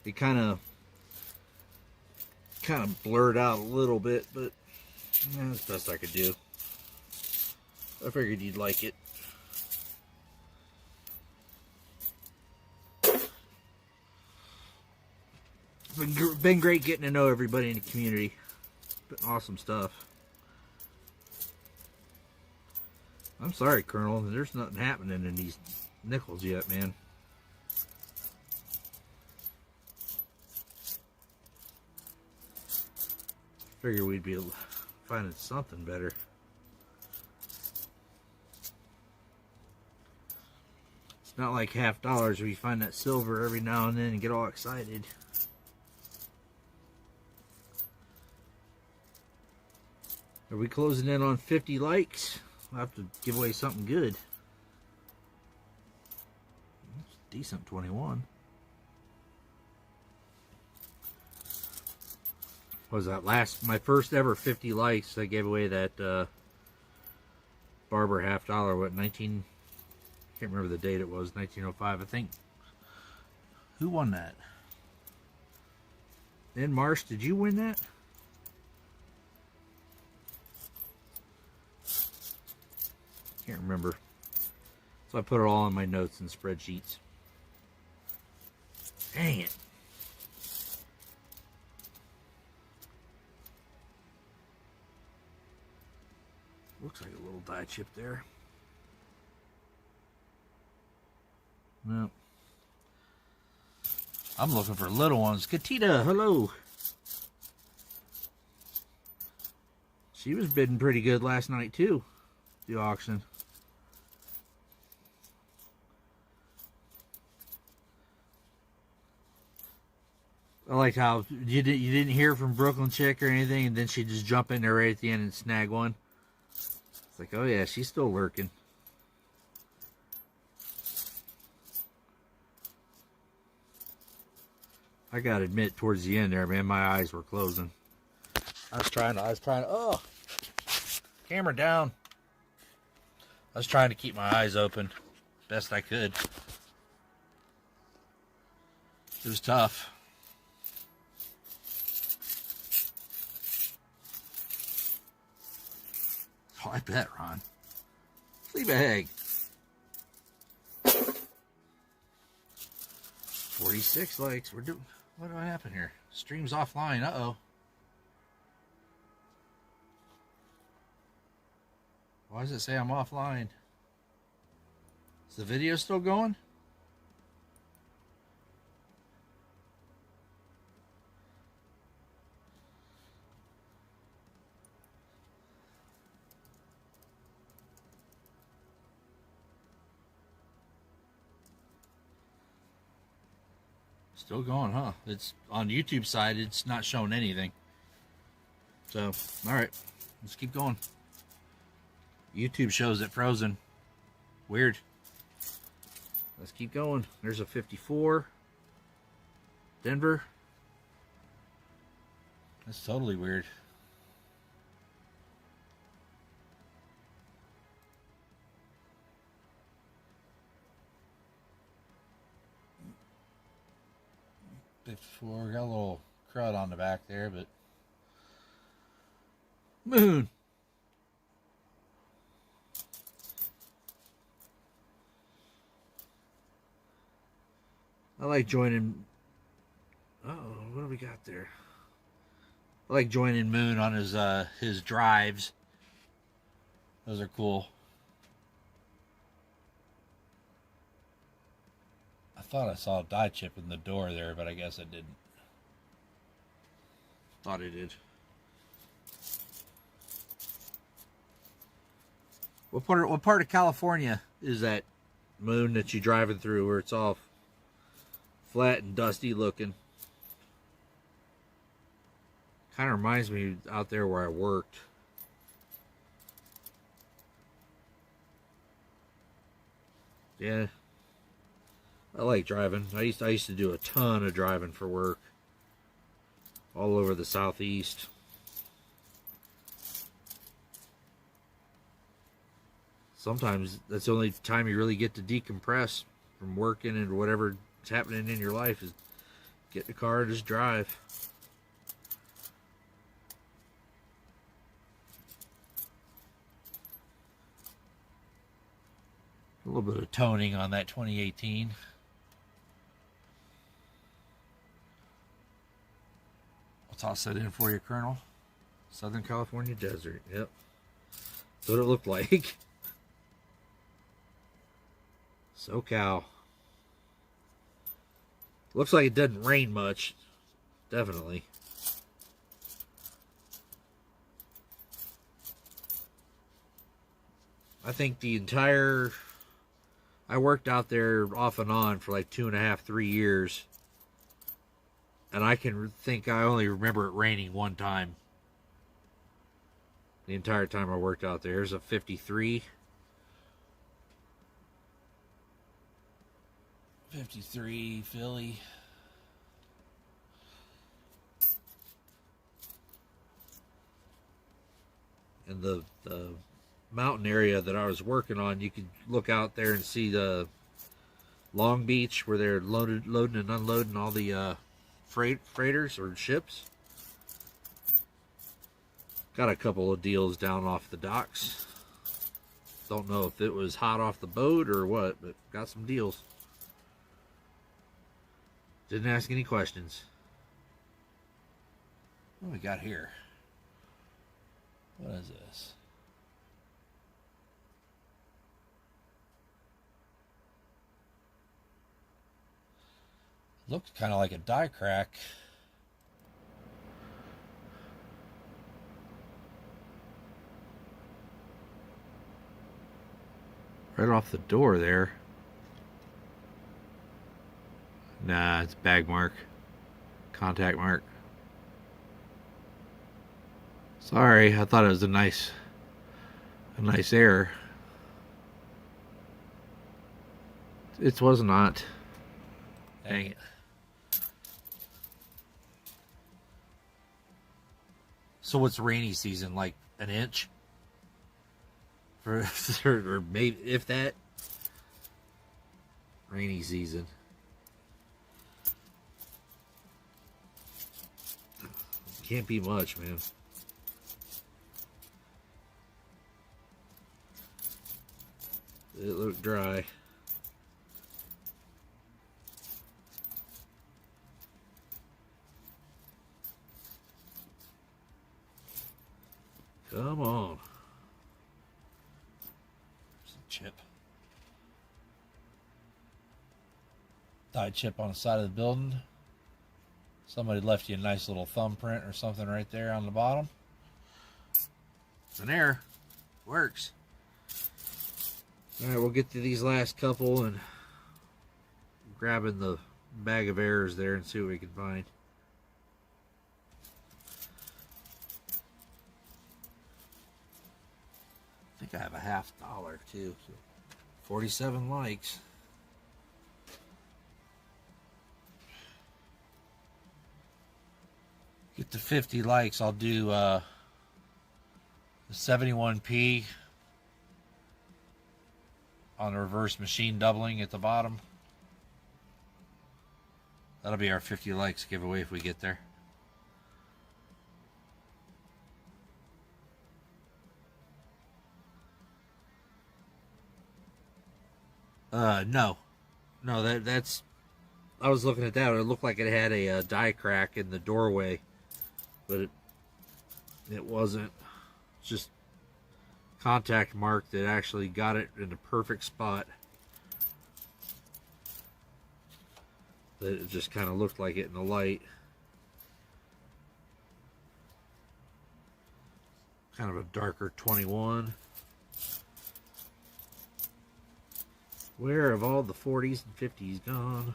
It kind of blurred out a little bit, but yeah, that's the best I could do. I figured you'd like it. Been great getting to know everybody in the community. Been awesome stuff. I'm sorry, Colonel. There's nothing happening in these nickels yet, man. Figured we'd be finding something better. It's not like $50 where you find that silver every now and then and get all excited. Are we closing in on 50 likes? I'll have to give away something good. That's decent 21. What was that my first ever 50 likes? I gave away that Barber $50. What, 19? Can't remember the date it was. 1905, I think. Who won that? Then Marsh, did you win that? Can't remember. So I put it all in my notes and spreadsheets. Dang it. Looks like a little die chip there. No. I'm looking for little ones. Katita, hello. She was bidding pretty good last night too. The auction. I liked how you didn't hear from Brooklyn Chick or anything, and then she'd just jump in there right at the end and snag one. It's like, oh yeah, she's still lurking. I gotta admit, towards the end there, man, my eyes were closing. I was trying to, oh, camera down. I was trying to keep my eyes open best I could. It was tough. Oh, I bet, Ron. Leave a egg. 46 likes. We're doing. What do I happen here? Stream's offline. Uh-oh. Why does it say I'm offline? Is the video still going? Still going, huh? It's on YouTube side, it's not showing anything. So, alright. Let's keep going. YouTube shows it frozen. Weird. Let's keep going. There's a 54. Denver. That's totally weird. Before, got a little crud on the back there, but Moon. I like joining. Uh-oh, what do we got there? I like joining Moon on his drives. Those are cool. I thought I saw a die chip in the door there, but I guess I didn't. Thought I did. What part of California is that, Moon, that you driving through where it's all flat and dusty looking? Kind of reminds me out there where I worked. Yeah. I like driving. I used to do a ton of driving for work. All over the Southeast. Sometimes that's the only time you really get to decompress from working and whatever's happening in your life is get in the car and just drive. A little bit of toning on that 2018. I'll toss that in for you, Colonel. Southern California desert. Yep. That's what it looked like. SoCal. Looks like it doesn't rain much. Definitely. I think the entire... I worked out there off and on for like 2.5, 3 years. And I can think I only remember it raining one time. The entire time I worked out there. There's a 53. 53 Philly. And the mountain area that I was working on, you could look out there and see the Long Beach where they're loading and unloading all the freighters or ships. Got a couple of deals down off the docks. Don't know if it was hot off the boat or what, but got some deals. Didn't ask any questions. What do we got here? What is this? Looks kind of like a die crack. Right off the door there. Nah, it's bag mark. Contact mark. Sorry, I thought it was a nice error. It was not. Dang it. So what's rainy season, like an inch? Or maybe, if that. Rainy season. Can't be much, man. It looked dry. Come on. There's a chip. Died chip on the side of the building. Somebody left you a nice little thumbprint or something right there on the bottom. It's an error. Works. Alright, we'll get to these last couple and grabbing the bag of errors there and see what we can find. I think I have a $50 too. So 47 likes. Get to 50 likes, I'll do the 71p on the reverse machine doubling at the bottom. That'll be our 50 likes giveaway if we get there. No, that's. I was looking at that. It looked like it had a die crack in the doorway, but it wasn't. It's just contact mark that actually got it in the perfect spot. That it just kind of looked like it in the light. Kind of a darker 21. Where have all the 40s and 50s gone?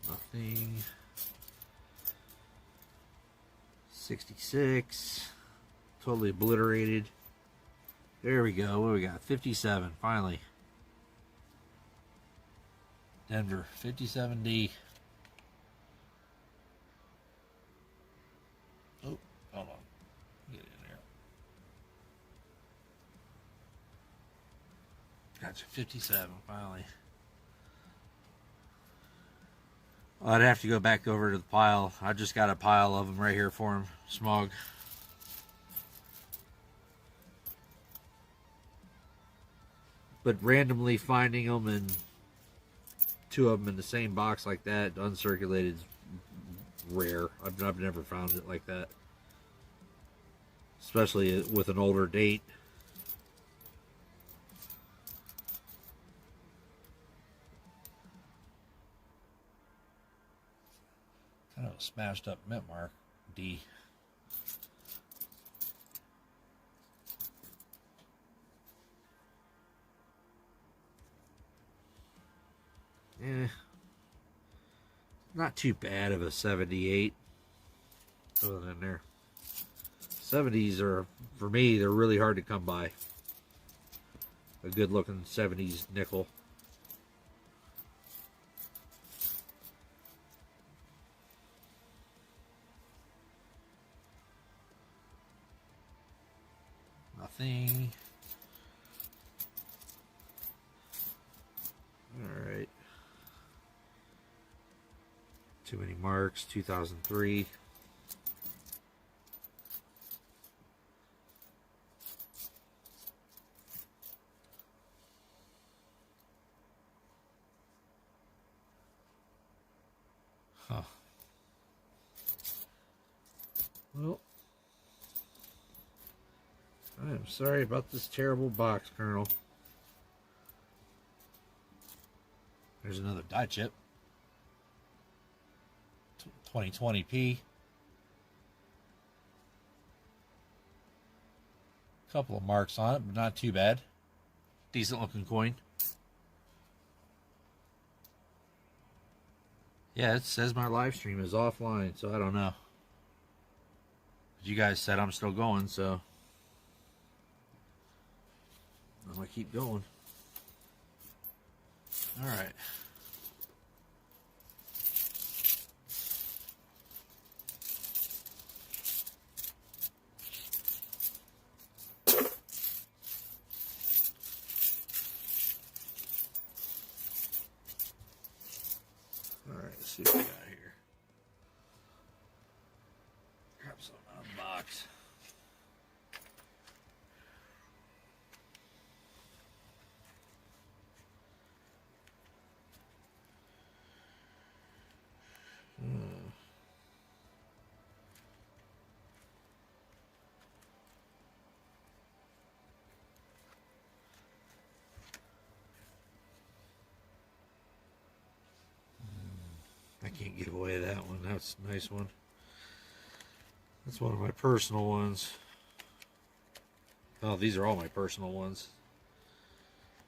Nothing. 66. Totally obliterated. There we go. What do we got? 57. Finally. Denver. 57D. Oh, hold on. Get in there. Gotcha. 57. Finally. I'd have to go back over to the pile. I just got a pile of them right here for him. Smog. But randomly finding them and two of them in the same box like that, uncirculated, is rare. I've never found it like that. Especially with an older date. Kind of a smashed up mint mark. D. Not too bad of a 78. Other than there. 70s are, for me, they're really hard to come by. A good looking 70s nickel. Nothing. Alright. Too many marks. 2003. Huh. Well, I am sorry about this terrible box, Colonel. There's another die chip. 2020p. Couple of marks on it, but not too bad. Decent looking coin. Yeah, it says my live stream is offline, so I don't know. But you guys said I'm still going, so I'm gonna keep going. All right. All right, let's see what we got here. Grab some out of the box. I can't give away that one. That's a nice one. That's one of my personal ones. Oh, these are all my personal ones.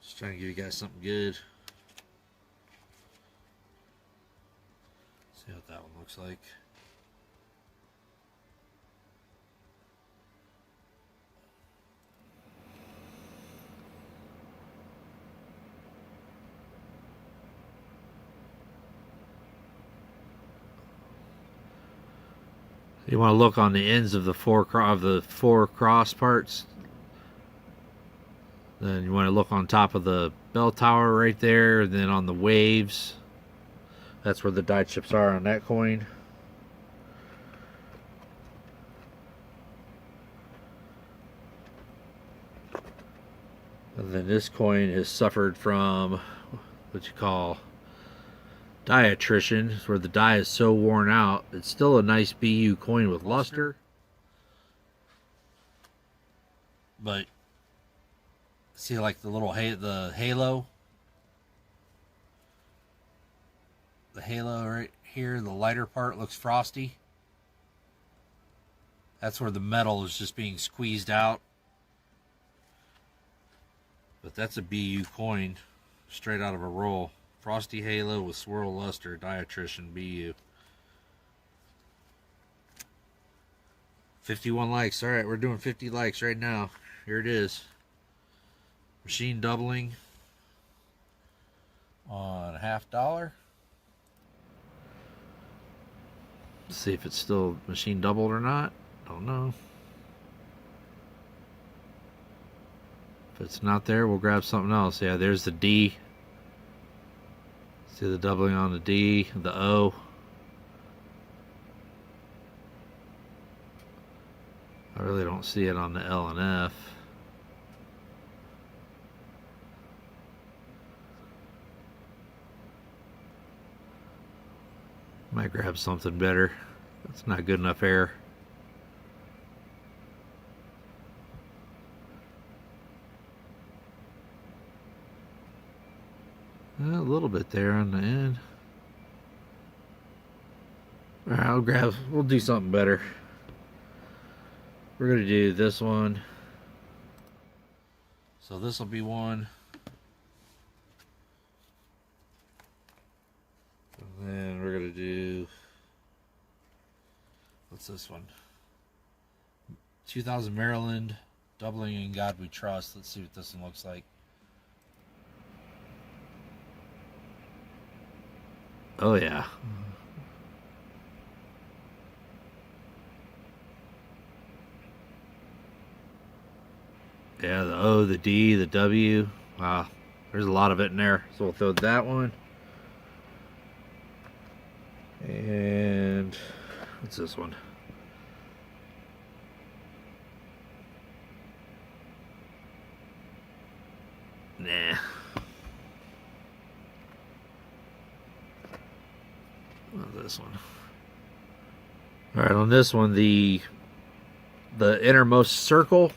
Just trying to give you guys something good. See what that one looks like. You want to look on the ends of the four cross parts. Then you want to look on top of the bell tower right there, and then on the waves. That's where the die chips are on that coin. And then this coin has suffered from what you call die attrition, where the die is so worn out. It's still a nice BU coin with luster. But see, like the little the halo right here, the lighter part looks frosty. That's where the metal is just being squeezed out. But that's a BU coin straight out of a roll. Frosty halo with swirl luster, die attrition, BU. 51 likes. All right, we're doing 50 likes right now. Here it is. Machine doubling on $50. Let's see if it's still machine doubled or not. Don't know. If it's not there, we'll grab something else. Yeah, there's the D. See the doubling on the D, the O. I really don't see it on the L and F. Might grab something better. That's not good enough air. A little bit there on the end. Alright, we'll do something better. We're going to do this one. So this will be one. going to do... What's this one? 2000 Maryland, Doubling in God We Trust. Let's see what this one looks like. Oh, yeah. Yeah, the O, the D, the W. Wow, there's a lot of it in there. So we'll throw that one. And what's this one? Nah. What's this one? All right, on this one, the innermost circle.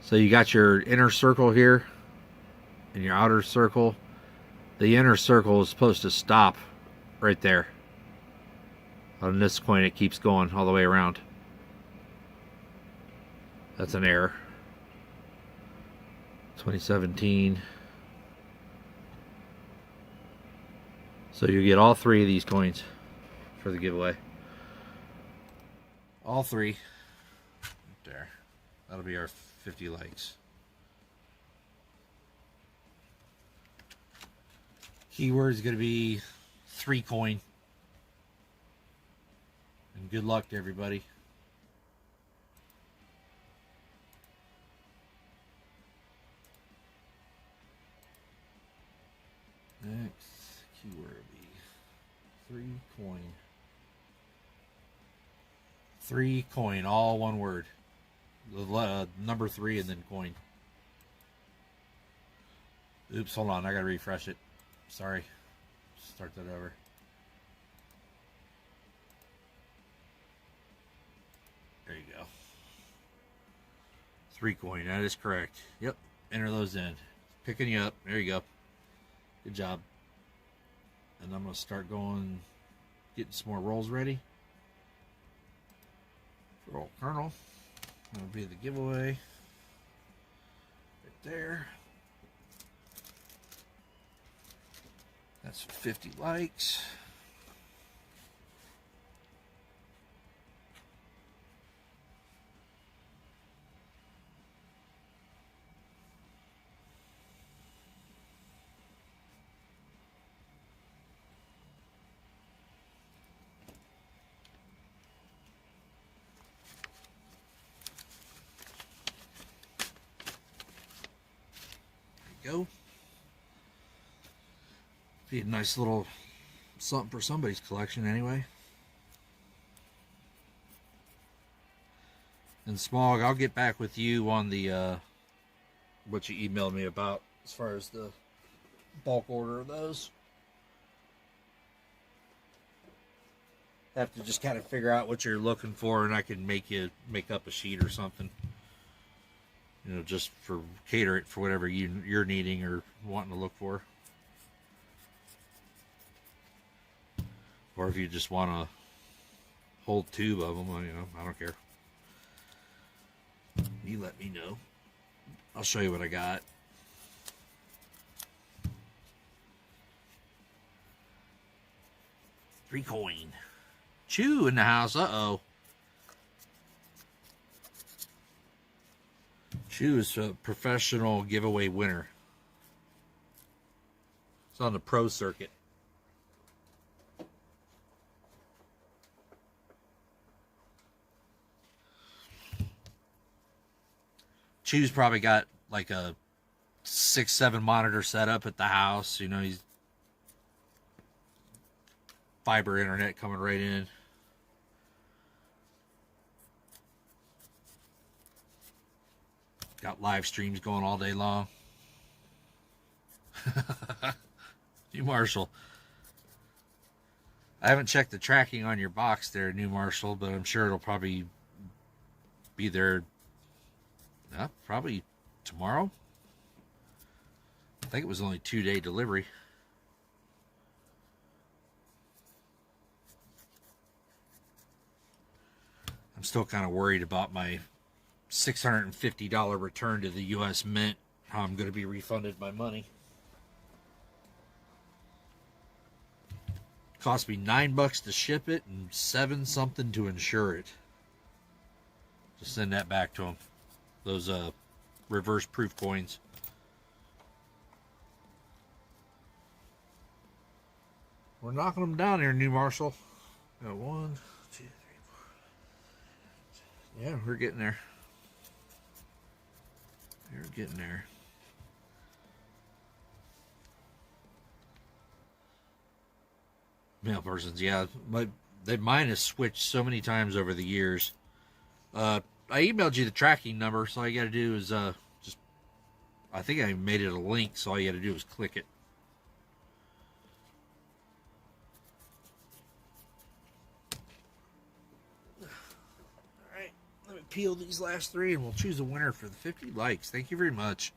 So you got your inner circle here and your outer circle. The inner circle is supposed to stop right there. On this coin, it keeps going all the way around. That's an error. 2017. So you get all three of these coins for the giveaway. All three. Right there. That'll be our 50 likes. Keyword is going to be 3 coin. And good luck to everybody. Next keyword will be 3 coin. 3 coin, all one word. The number 3 and then coin. Oops, hold on, I gotta refresh it. Sorry. Start that over. There you go. 3 coin, that is correct. Yep, enter those in. Picking you up. There you go. Good job. And I'm gonna start going, getting some more rolls ready. Roll Colonel. That'll be the giveaway. Right there. That's 50 likes. Go. Be a nice little something for somebody's collection anyway. And Smog, I'll get back with you on the what you emailed me about as far as the bulk order of those. Have to just kind of figure out what you're looking for, and I can make up a sheet or something. You know, just for cater it for whatever you're needing or wanting to look for. Or if you just want a whole tube of them, you know, I don't care. You let me know. I'll show you what I got. Three coin. Chew in the house. Uh-oh. Chew is a professional giveaway winner. It's on the pro circuit. Chew's probably got like a 6-7 monitor setup at the house. You know, he's fiber internet coming right in. Got live streams going all day long. New Marshall. I haven't checked the tracking on your box there, New Marshall, but I'm sure it'll probably be there probably tomorrow. I think it was only 2-day delivery. I'm still kind of worried about my $650 return to the U.S. Mint, how I'm going to be refunded my money. Cost me $9 to ship it and $7 something to insure it. Just send that back to them. Those reverse proof coins. We're knocking them down here, New Marshall. Got 1, 2, 3, 4. Yeah, we're getting there. We're getting there. Mail persons, yeah. Mine has switched so many times over the years. I emailed you the tracking number, so all you got to do is just... I think I made it a link, so all you got to do is click it. Alright, let me peel these last 3 and we'll choose a winner for the 50 likes. Thank you very much.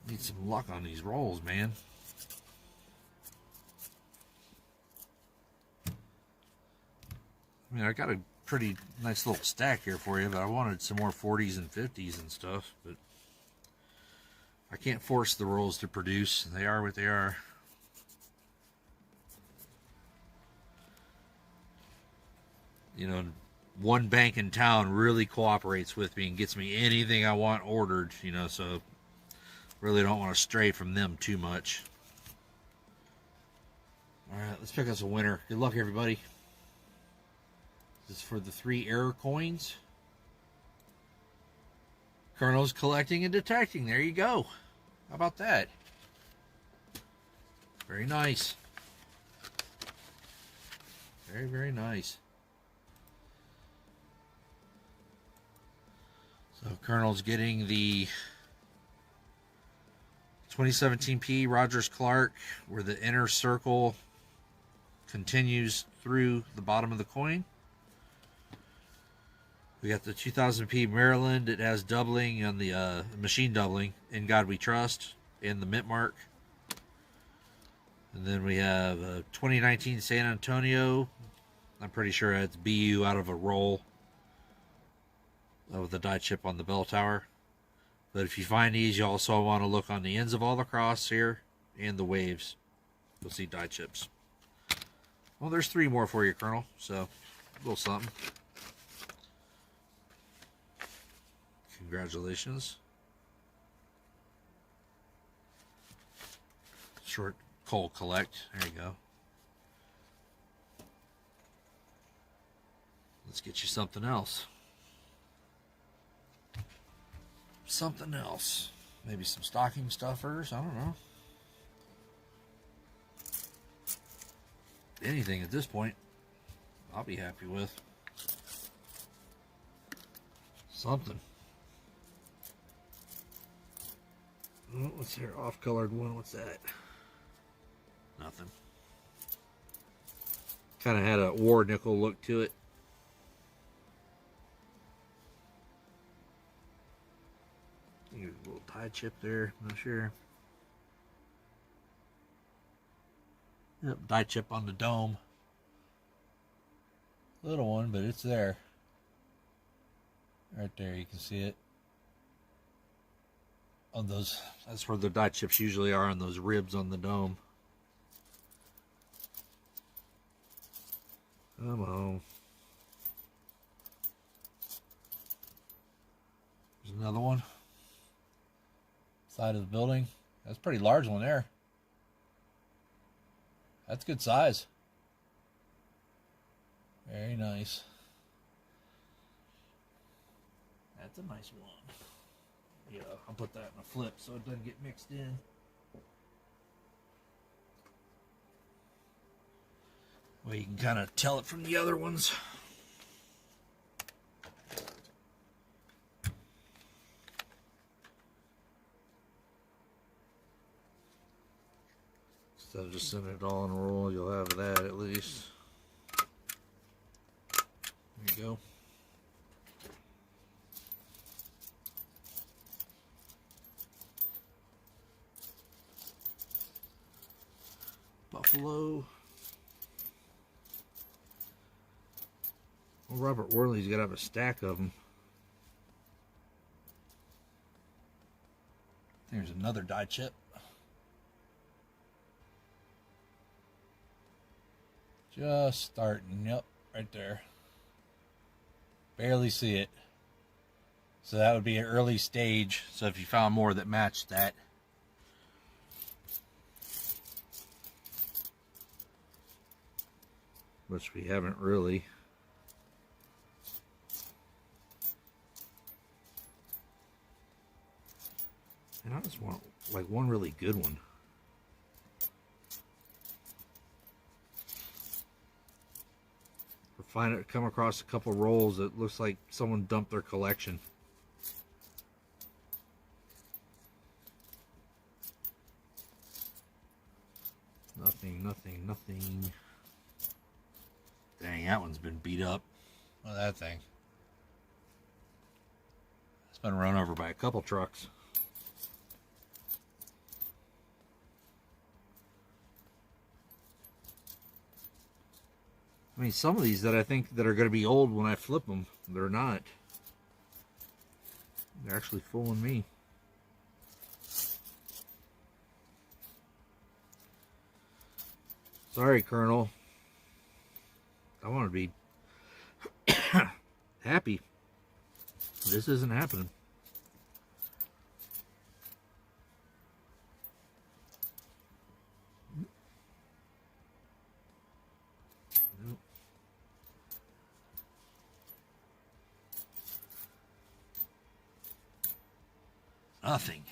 Need some luck on these rolls, man. I mean, I got a pretty nice little stack here for you, but I wanted some more 40s and 50s and stuff, but I can't force the rolls to produce. They are what they are. You know, one bank in town really cooperates with me and gets me anything I want ordered, you know, so really don't want to stray from them too much. Alright, let's pick us a winner. Good luck, everybody. This is for the 3 error coins. Colonel's collecting and detecting. There you go. How about that? Very nice. Very, very nice. So Colonel's getting the 2017P Rogers Clark, where the inner circle continues through the bottom of the coin. We got the 2000P Maryland. It has doubling on the machine doubling, In God We Trust, and the mint mark. And then we have 2019 San Antonio. I'm pretty sure it's BU out of a roll with the die chip on the bell tower. But if you find these, you also want to look on the ends of all the cross here and the waves. You'll see die chips. Well, there's 3 more for you, Colonel. So, a little something. Congratulations. Short coal collect. There you go. Let's get you something else. Something else. Maybe some stocking stuffers. I don't know. Anything at this point, I'll be happy with. Something. Oh, what's here? Off-colored one. What's that? Nothing. Kind of had a war nickel look to it. Here's a little tie chip there. Not sure. Yep, die chip on the dome. Little one, but it's there. Right there, you can see it. On those, that's where the die chips usually are, on those ribs on the dome. Come on. There's another one. Side of the building. That's a pretty large one there. That's good size. Very nice. That's a nice one. Yeah, I'll put that in a flip so it doesn't get mixed in. Well, you can kind of tell it from the other ones. Instead of just sending it all in a roll, you'll have that at least. There you go. Buffalo. Well, Robert Worley's got to have a stack of them. There's another die chip. Just starting. Yep, right there. Barely see it. So that would be an early stage. So if you found more that matched that. Which we haven't really. And I just want like one really good one. Or come across a couple rolls that looks like someone dumped their collection. Nothing, nothing, nothing. Dang, that one's been beat up. Look at that thing. It's been run over by a couple trucks. I mean, some of these that I think that are going to be old when I flip them, they're not. They're actually fooling me. Sorry, Colonel. I want to be happy. This isn't happening. Nope. Nothing.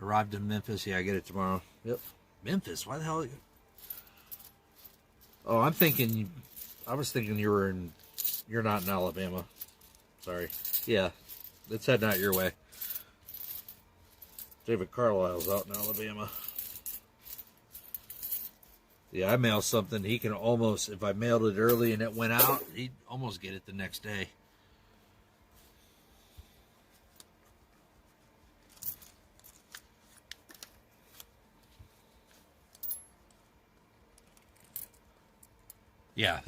Arrived in Memphis. Yeah, I get it tomorrow. Yep. Memphis? Why the hell? Oh, I'm thinking. I was thinking you're not in Alabama. Sorry. Yeah, it's heading out your way. David Carlisle's out in Alabama. Yeah, I mailed something. He can almost, if I mailed it early and it went out, he'd almost get it the next day. Yeah,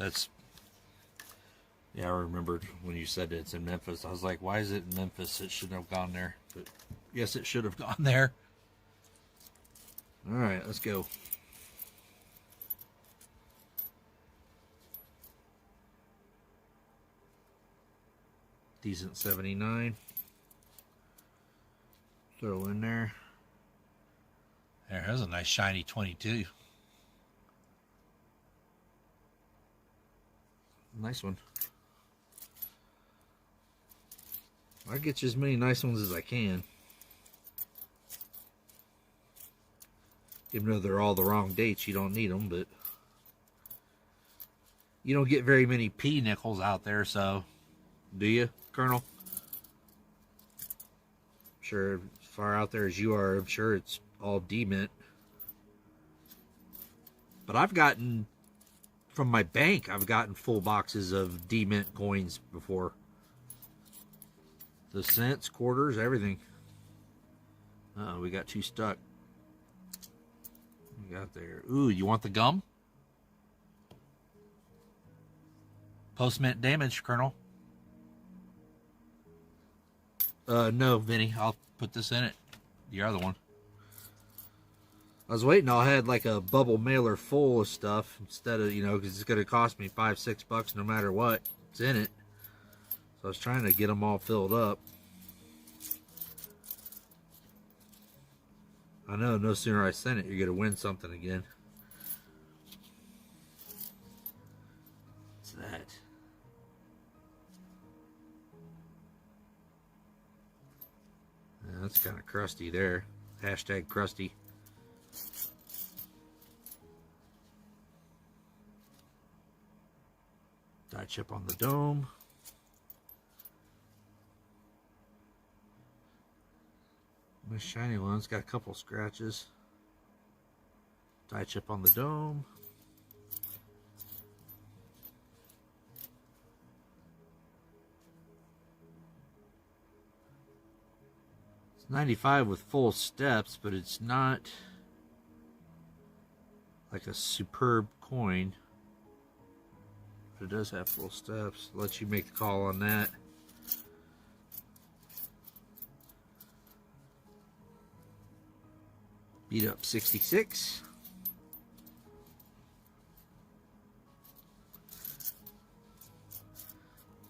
yeah, I remembered when you said it's in Memphis. I was like, why is it in Memphis? It shouldn't have gone there. But yes, it should have gone there. All right, let's go. Decent 79. Throw in there. There's a nice shiny 22. Nice one. I get you as many nice ones as I can. Even though they're all the wrong dates, you don't need them, but you don't get very many P nickels out there, so do you, Colonel? Sure, as far out there as you are, I'm sure it's all D-mint. But I've gotten, from my bank, I've gotten full boxes of D-mint coins before. The cents, quarters, everything. Uh-oh, we got two stuck. We got there. Ooh, you want the gum? Post-mint damage, Colonel. No, Vinny. I'll put this in it. The other one. I was waiting. I had like a bubble mailer full of stuff instead of, because it's going to cost me $5-6 no matter what. It's in it. So I was trying to get them all filled up. I know no sooner I send it, you're going to win something again. What's that? Yeah, that's kind of crusty there. Hashtag crusty. Die chip on the dome. My shiny one's got a couple scratches. Die chip on the dome. It's 95 with full steps, but it's not like a superb coin. But it does have full steps. Let you make the call on that. Beat up 66.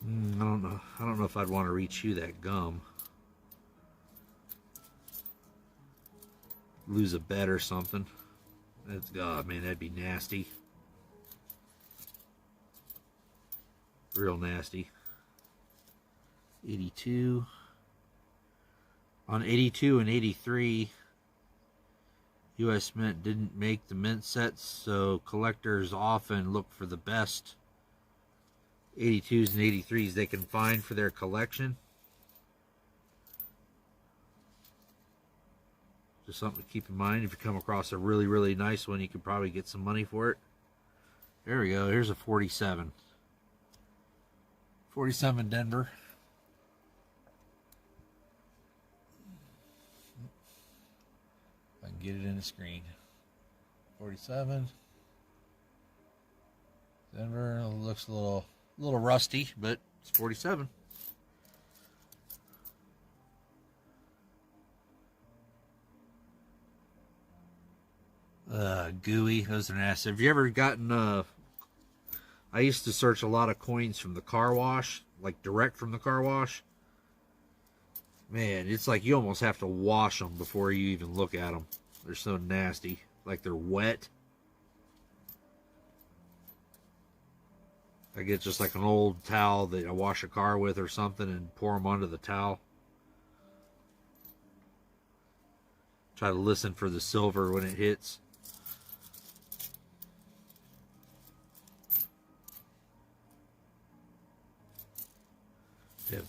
I don't know if I'd want to rechew that gum. Lose a bet or something. That's, oh man, that'd be nasty. Real nasty. 82. On 82 and 83, U.S. Mint didn't make the mint sets, so collectors often look for the best 82s and 83s they can find for their collection. Just something to keep in mind. If you come across a really, really nice one, you could probably get some money for it. There we go. Here's a 47. 47 Denver. If I can get it in the screen. 47. Denver. It looks a little rusty, but it's 47. Gooey. Those are nasty. Have you ever gotten I used to search a lot of coins from the car wash, like direct from the car wash. Man, it's like you almost have to wash them before you even look at them. They're so nasty, like they're wet. I get just like an old towel that I wash a car with or something and pour them onto the towel. Try to listen for the silver when it hits.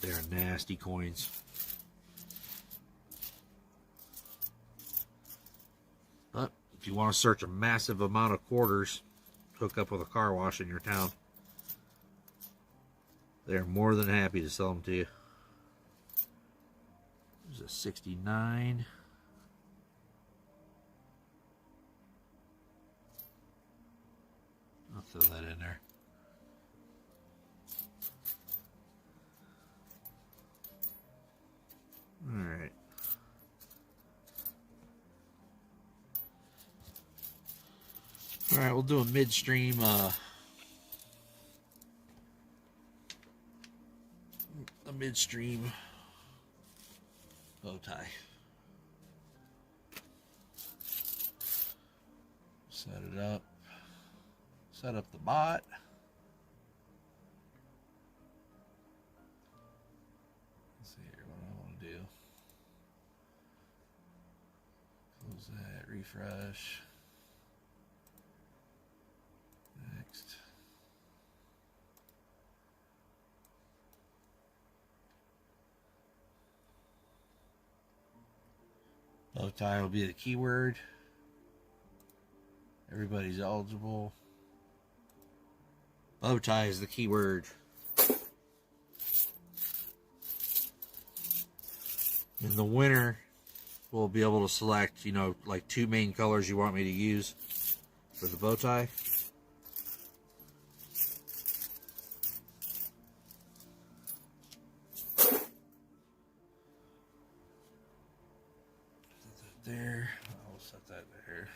They're nasty coins. But if you want to search a massive amount of quarters, hook up with a car wash in your town. They're more than happy to sell them to you. There's a 69. I'll throw that in there. All right. All right, we'll do a midstream bow tie. Set it up. Set up the bot. Let's see here what I want to do. Close that, refresh. Next. Bow tie will be the keyword. Everybody's eligible. Bow tie is the keyword. In the winner, we'll be able to select, you know, like 2 main colors you want me to use for the bow tie. Set that there. I'll set that there.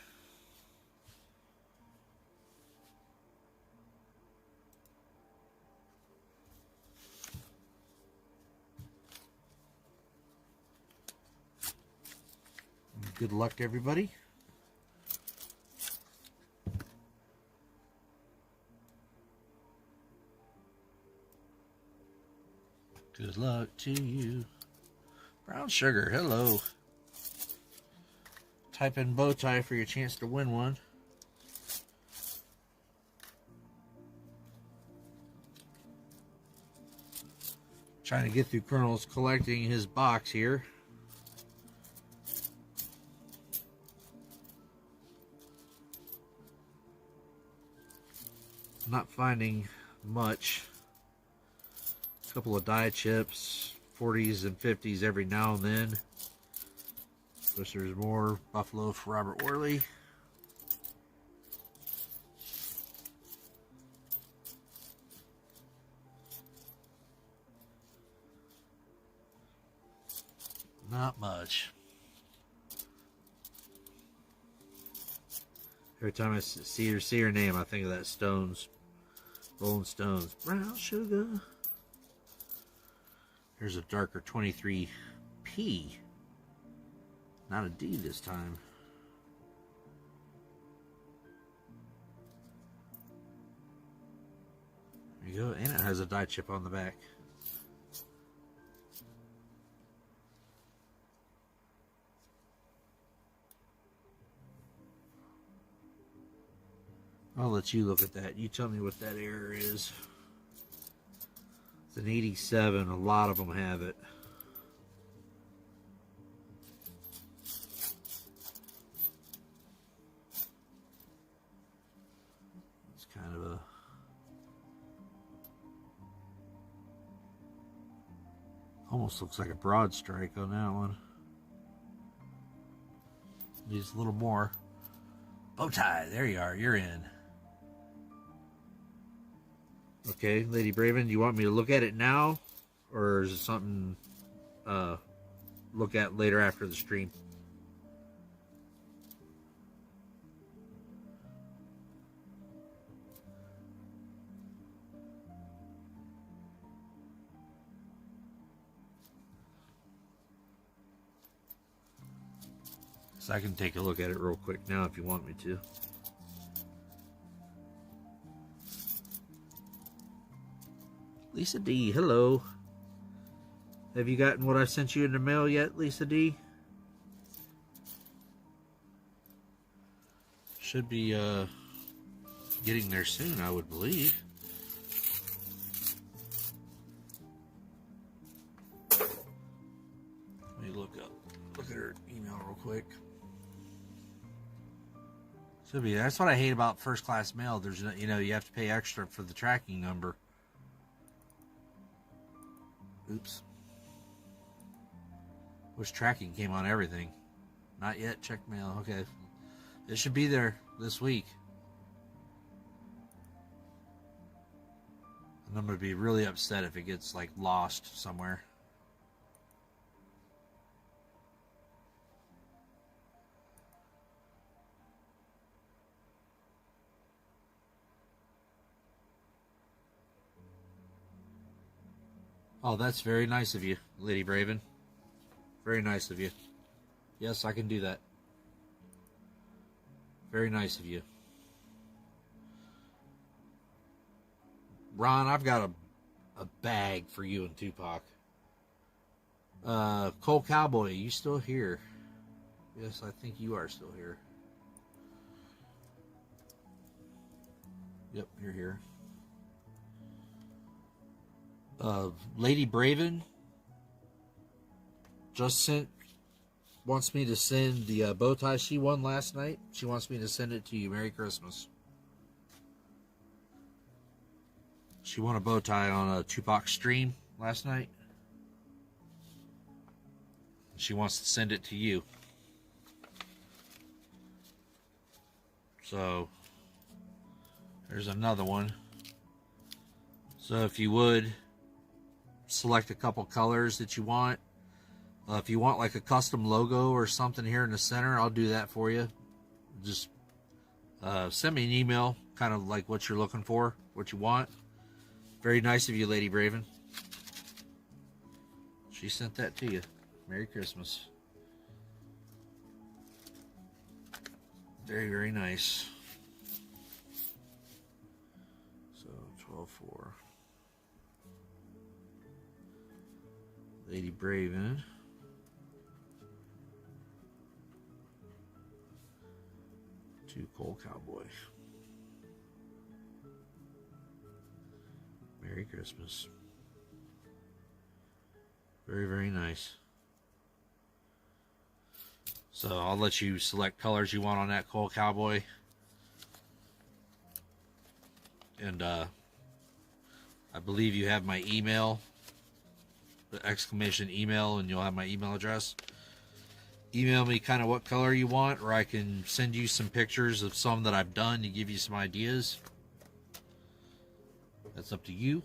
Good luck, everybody. Good luck to you. Brown Sugar, hello. Type in bow tie for your chance to win one. Trying to get through Colonel's collecting his box here. Not finding much. A couple of die chips, 40s and 50s every now and then. Wish there's more Buffalo for Robert Worley. Not much. Every time I see her name, I think of that Stones, Rolling Stones. Brown Sugar. There's a darker 23P. Not a D this time. There you go. And it has a die chip on the back. I'll let you look at that. You tell me what that error is. It's an 87. A lot of them have it. It's kind of a... almost looks like a broad strike on that one. Needs a little more. Bow tie. There you are. You're in. Okay, Lady Braven, do you want me to look at it now? Or is it something look at later after the stream? So I can take a look at it real quick now if you want me to. Lisa D, hello. Have you gotten what I sent you in the mail yet, Lisa D? Should be getting there soon, I would believe. Let me look at her email real quick. Should be. That's what I hate about first class mail. There's no, you have to pay extra for the tracking number. Oops. Wish tracking came on everything. Not yet. Check mail. Okay. It should be there this week. And I'm going to be really upset if it gets like lost somewhere. Oh, that's very nice of you, Lady Braven. Very nice of you. Yes, I can do that. Very nice of you. Ron, I've got a bag for you and Tupac. Cole Cowboy, you still here? Yes, I think you are still here. Yep, you're here. Lady Braven wants me to send the bow tie she won last night. She wants me to send it to you. Merry Christmas. She won a bow tie on a Tupac stream last night. She wants to send it to you. So, there's another one. So if you would, select a couple colors that you want. If you want like a custom logo or something here in the center, I'll do that for you. Just send me an email, kind of like what you're looking for, what you want. Very nice of you, Lady Braven. She sent that to you. Merry Christmas. Very, very nice. So, 12-4. Lady Braven. To Cole Cowboy. Merry Christmas. Very, very nice. So I'll let you select colors you want on that Cole Cowboy. And I believe you have my email. The exclamation email, and you'll have my email address. Email me kind of what color you want, or I can send you some pictures of some that I've done to give you some ideas. That's up to you.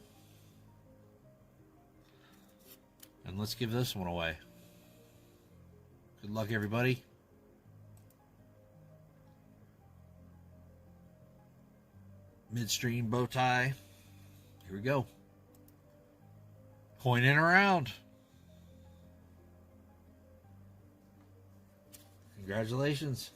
And let's give this one away. Good luck, everybody. Midstream bow tie. Here we go. Pointing around. Congratulations.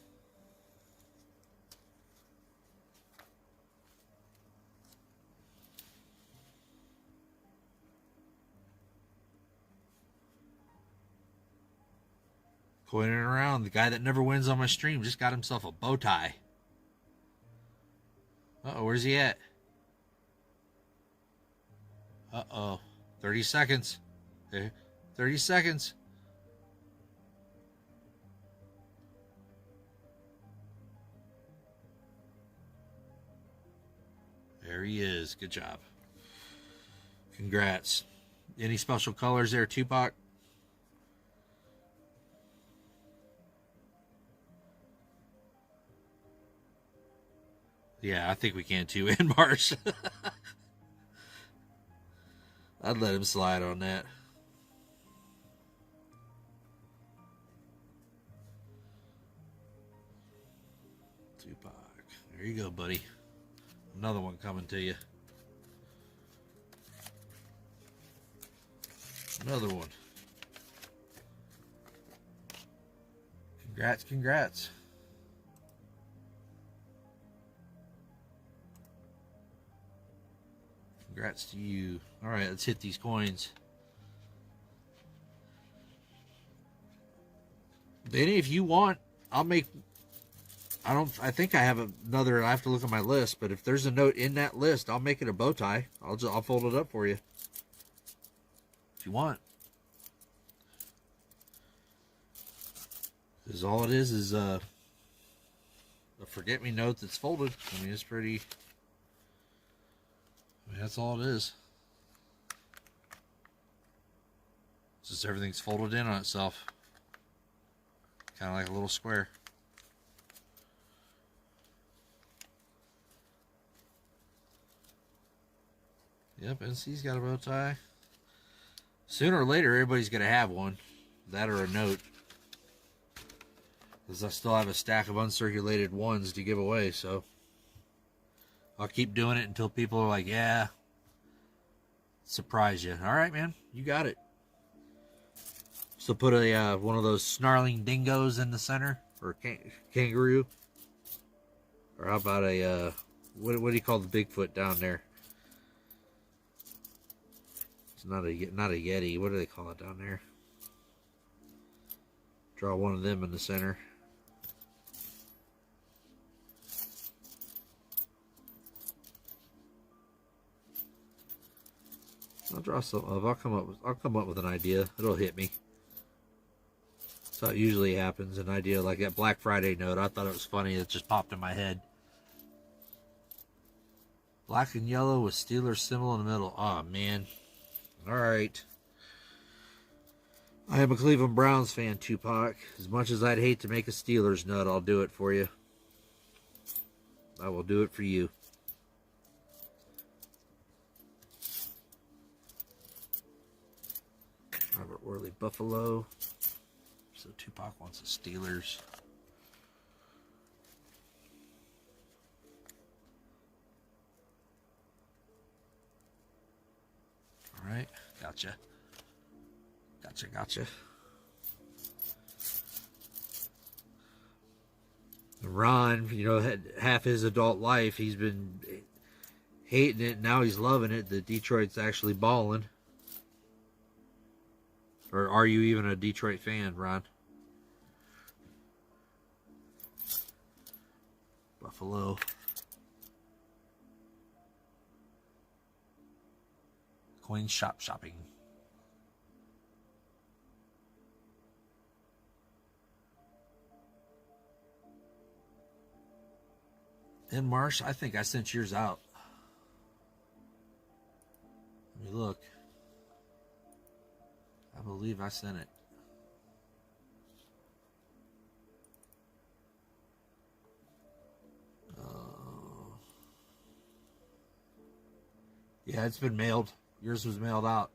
Coining around, the guy that never wins on my stream just got himself a bow tie. Uh-oh, where's he at? Uh-oh. 30 seconds. 30 seconds. There he is. Good job. Congrats. Any special colors there, Tupac? Yeah, I think we can too, in Marsh. I'd let him slide on that. Tupac. There you go, buddy. Another one coming to you. Another one. Congrats, congrats. Congrats to you. All right, let's hit these coins. Benny, if you want, I'll make... I think I have another... I have to look at my list, but if there's a note in that list, I'll make it a bow tie. I'll fold it up for you. If you want. Because all it is a forget-me-note that's folded. I mean, it's pretty... I mean, that's all it is. It's just everything's folded in on itself. Kind of like a little square. Yep, NC's got a bow tie. Sooner or later, everybody's going to have one. That or a note. Because I still have a stack of uncirculated ones to give away, so... I'll keep doing it until people are like, yeah, surprise you. All right, man, you got it. So put a one of those snarling dingoes in the center, or kangaroo, or how about a what do you call the Bigfoot down there? It's not a Yeti. What do they call it down there? Draw one of them in the center. I'll draw some of. I'll come up with an idea. It'll hit me. That's how it usually happens. An idea like that Black Friday note. I thought it was funny. It just popped in my head. Black and yellow with Steelers symbol in the middle. Oh man. All right. I am a Cleveland Browns fan, Tupac. As much as I'd hate to make a Steelers nut, I'll do it for you. I will do it for you. Robert Worley Buffalo. So Tupac wants the Steelers. All right, gotcha. Gotcha. Ron, you know, had half his adult life, he's been hating it. Now he's loving it. The Detroit's actually balling. Or are you even a Detroit fan, Ron? Buffalo. Coin shop shopping. In Marsh, I think I sent yours out. Let me look. I believe I sent it. Yeah, it's been mailed. Yours was mailed out.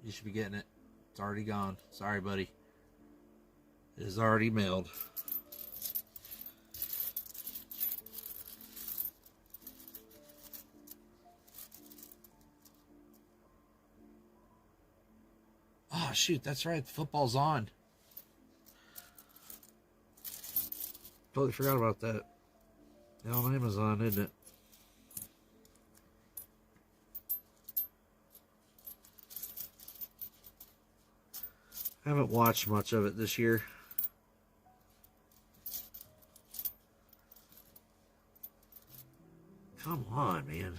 You should be getting it. It's already gone. Sorry, buddy. It is already mailed. Oh, shoot. That's right. Football's on. Totally forgot about that. Now on Amazon, isn't it? I haven't watched much of it this year. Come on, man.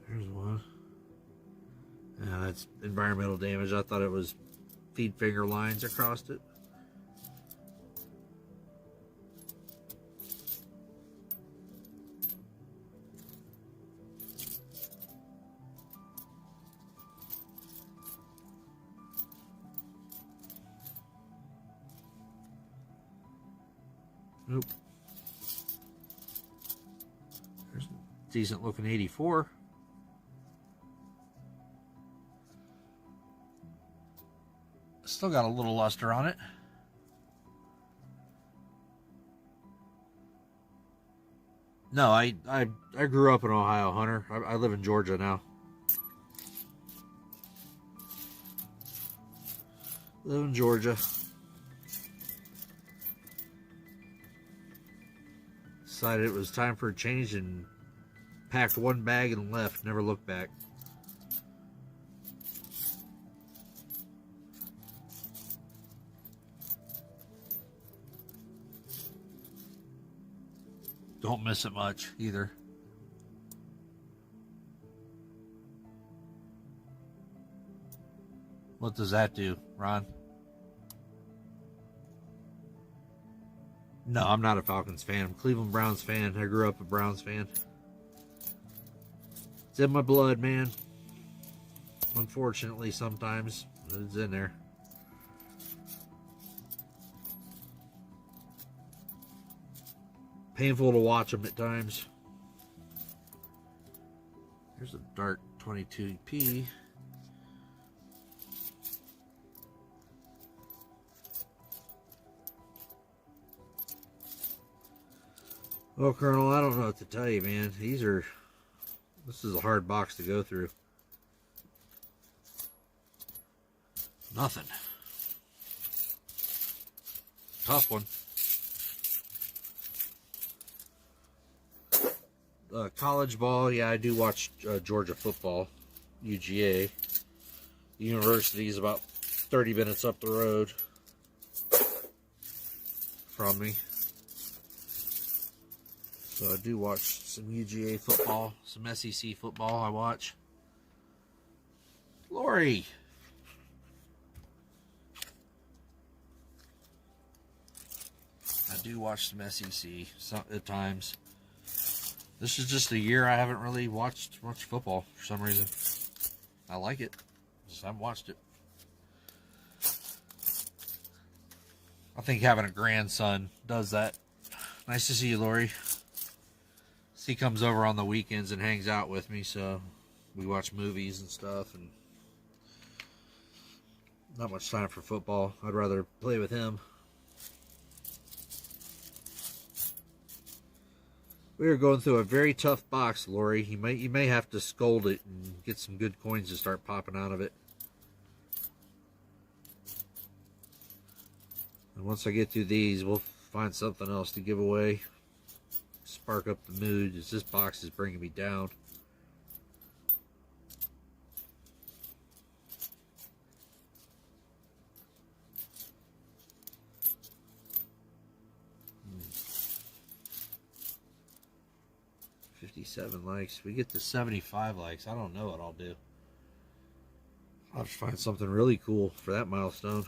There's one. Yeah, that's environmental damage. I thought it was feed finger lines across it. Nope. There's a decent looking 84. Still got a little luster on it. No, I grew up in Ohio, Hunter. I live in Georgia now. Live in Georgia. Decided it was time for a change and packed one bag and left. Never looked back. Don't miss it much either. What does that do, Ron? No, I'm not a Falcons fan. I'm a Cleveland Browns fan. I grew up a Browns fan. It's in my blood, man. Unfortunately, sometimes it's in there. Painful to watch them at times. Here's a dark 22p. Well, Colonel, I don't know what to tell you, man. This is a hard box to go through. Nothing. Tough one. College ball, yeah, I do watch Georgia football, UGA. The university is about 30 minutes up the road from me. So I do watch some UGA football, some SEC football I watch. Lori! I do watch some SEC at times. This is just a year I haven't really watched much football for some reason. I like it. Just haven't watched it. I think having a grandson does that. Nice to see you, Lori. He comes over on the weekends and hangs out with me, so we watch movies and stuff, and not much time for football. I'd rather play with him. We are going through a very tough box, Lori. You may have to scold it and get some good coins to start popping out of it. And once I get through these, we'll find something else to give away. Spark up the mood, as this box is bringing me down. Hmm. 57 likes. We get to 75 likes. I don't know what I'll do. I'll just find something really cool for that milestone.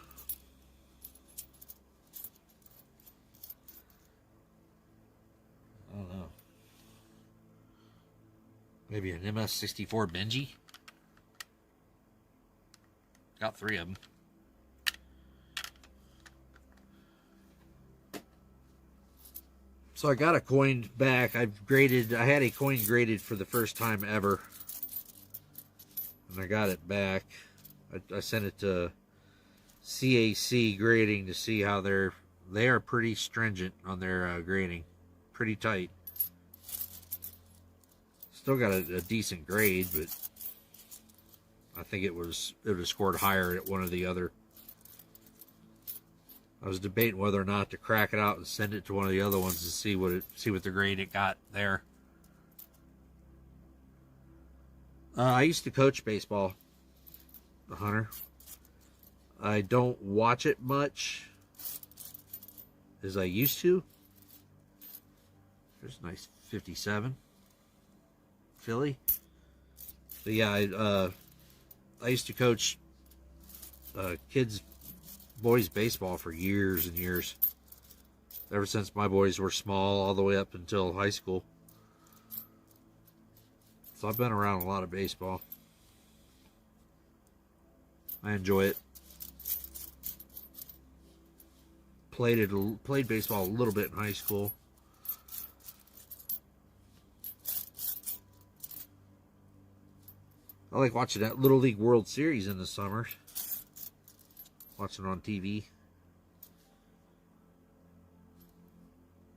I don't know. Maybe an MS-64 Benji? Got 3 of them. So I got a coin back. I had a coin graded for the first time ever. And I got it back. I sent it to CAC grading to see how they are pretty stringent on their grading. Pretty tight. Still got a decent grade, but I think it would have scored higher at one or the other. I was debating whether or not to crack it out and send it to one of the other ones to see what the grade it got there. I used to coach baseball, Hunter. I don't watch it much as I used to. There's a nice 57 Philly. But yeah, I used to coach boys baseball for years and years. Ever since my boys were small, all the way up until high school. So I've been around a lot of baseball. I enjoy it. Played baseball a little bit in high school. I like watching that Little League World Series in the summer. Watching it on TV.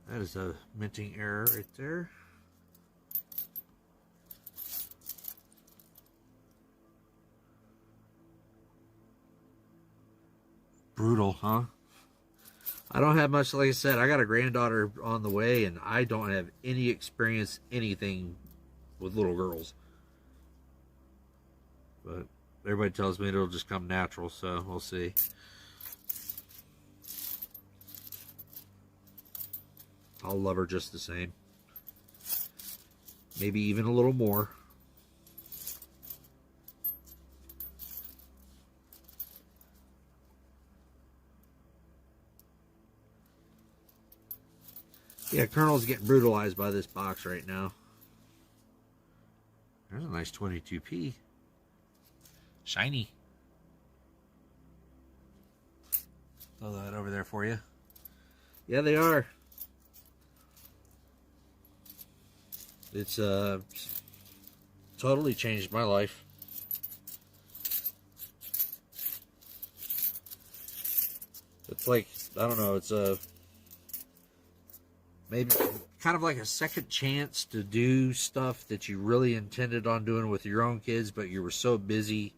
That is a minting error right there. Brutal, huh? I don't have much, like I said, I got a granddaughter on the way, and I don't have any experience, anything with little girls. But everybody tells me it'll just come natural, so we'll see. I'll love her just the same. Maybe even a little more. Yeah, Colonel's getting brutalized by this box right now. There's a nice 22p. Shiny. Throw that over there for you. Yeah, they are. It's totally changed my life. It's like, I don't know, it's maybe kind of like a second chance to do stuff that you really intended on doing with your own kids, but you were so busy,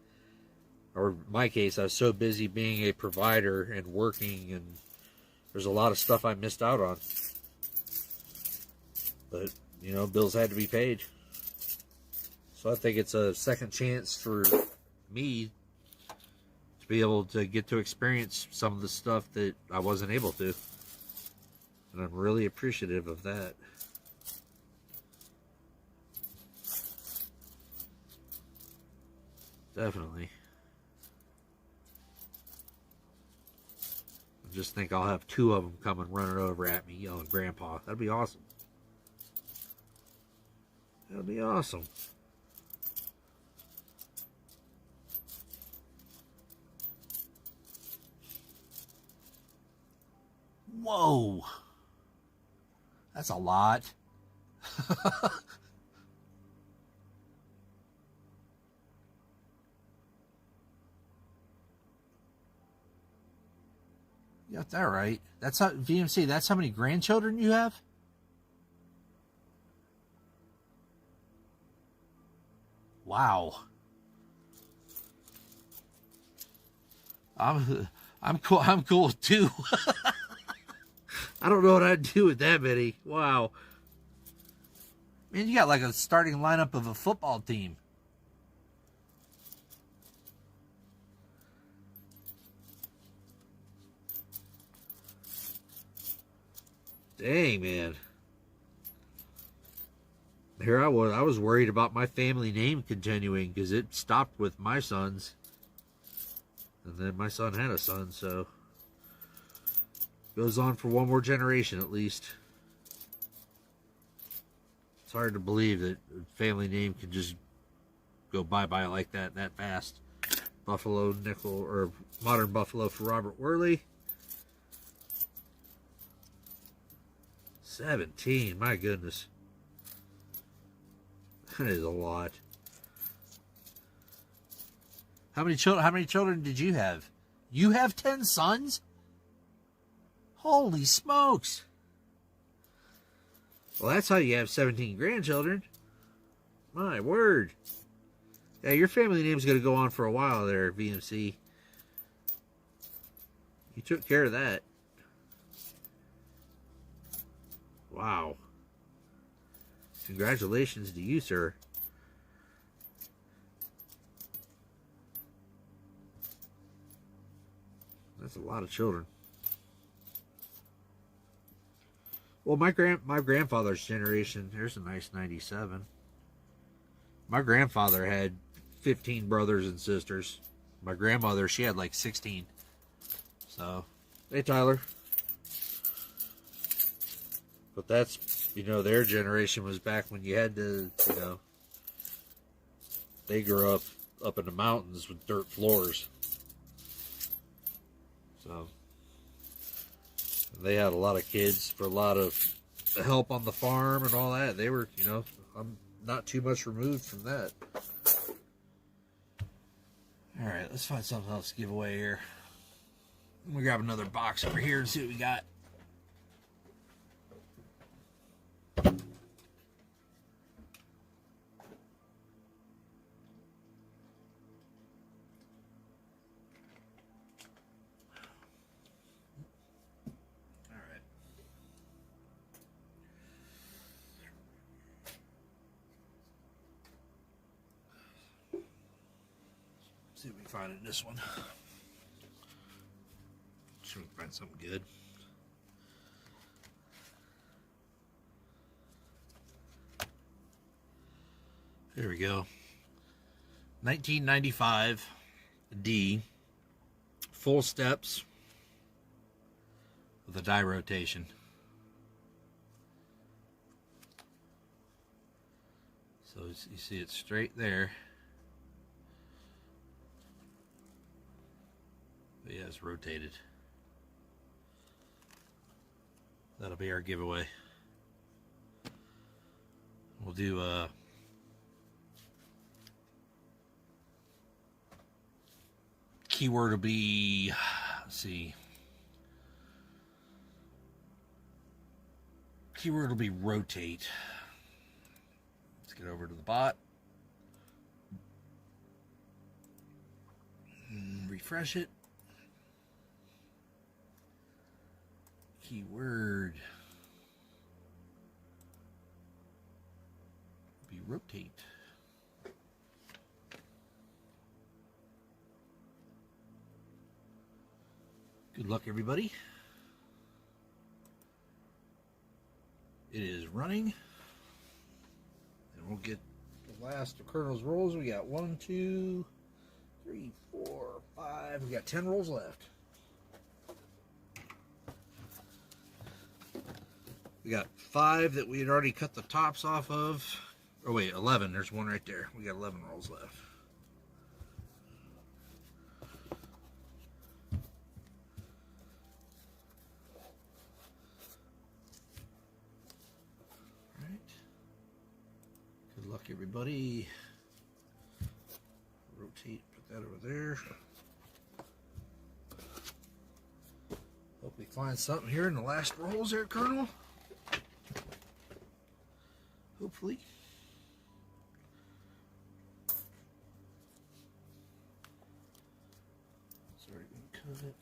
or in my case, I was so busy being a provider and working, and there's a lot of stuff I missed out on. But, you know, bills had to be paid. So I think it's a second chance for me to be able to get to experience some of the stuff that I wasn't able to. And I'm really appreciative of that. Definitely. I just think I'll have two of them coming running over at me yelling Grandpa. That'd be awesome. That'd be awesome. Whoa. That's a lot. You got that right. That's how, VMC, that's how many grandchildren you have? Wow. I'm cool. I'm cool too. I don't know what I'd do with that many. Wow. Man, you got like a starting lineup of a football team. Dang, man. Here I was worried about my family name continuing because it stopped with my sons. And then my son had a son, so goes on for one more generation at least. It's hard to believe that a family name can just go bye-bye like that fast. Buffalo nickel, or modern Buffalo for Robert Worley. 17, my goodness. That is a lot. How many children did you have? You have 10 sons? Holy smokes. Well, that's how you have 17 grandchildren. My word. Yeah, your family name's going to go on for a while there, VMC. You took care of that. Wow. Congratulations to you, sir. That's a lot of children. Well, my grandfather's generation, there's a nice 97. My grandfather had 15 brothers and sisters. My grandmother, she had like 16. So, hey, Tyler. But that's, their generation was back when you had to, they grew up in the mountains with dirt floors. So, they had a lot of kids for a lot of help on the farm and all that. They were, I'm not too much removed from that. All right, let's find something else to give away here. I'm going to grab another box over here and see what we got. See if we can find it in this one. See if we can find something good. There we go. 1995 D. Full steps with a die rotation. So you see it straight there. But yeah, it's rotated. That'll be our giveaway. We'll do keyword will be, let's see. Keyword will be rotate. Let's get over to the bot. Refresh it. Keyword be rotate. Good luck, everybody. It is running. And we'll get the last of Colonel's rolls. We got 1, 2, 3, 4, 5. We got 10 rolls left. We got 5 that we had already cut the tops off of. Oh wait, 11. There's one right there. We got 11 rolls left. All right. Good luck, everybody. Rotate. Put that over there. Hope we find something here in the last rolls there, Colonel. Hopefully. Sorry, we can cut it.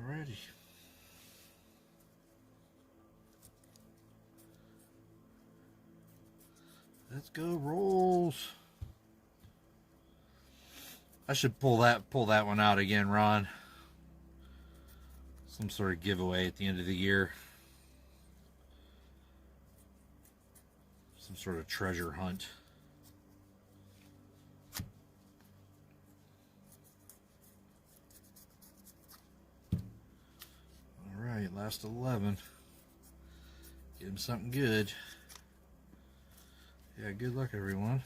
Alrighty. Let's go, rolls. I should pull that one out again, Ron. Some sort of giveaway at the end of the year. Some sort of treasure hunt. All right, last 11. Give him something good. Yeah, good luck, everyone.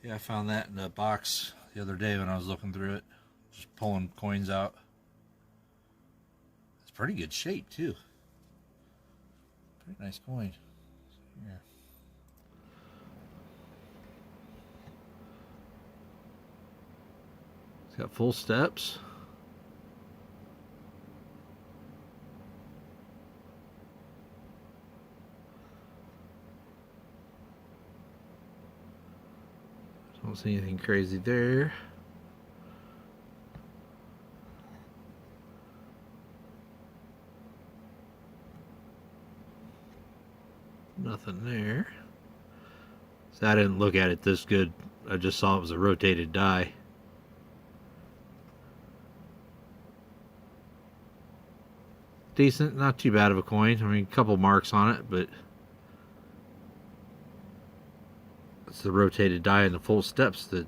Yeah, I found that in a box the other day when I was looking through it. Just pulling coins out. It's pretty good shape, too. Pretty nice coin. Yeah. It's got full steps. Don't see anything crazy there. Nothing there. So I didn't look at it this good. I just saw it was a rotated die. Decent, not too bad of a coin. I mean, a couple marks on it, but it's the rotated die and the full steps that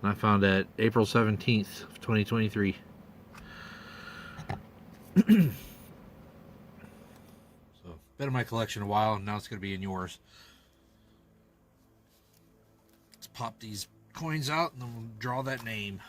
I found at April 17th of 2023. So, been in my collection a while, and now it's going to be in yours. Let's pop these coins out, and then we'll draw that name.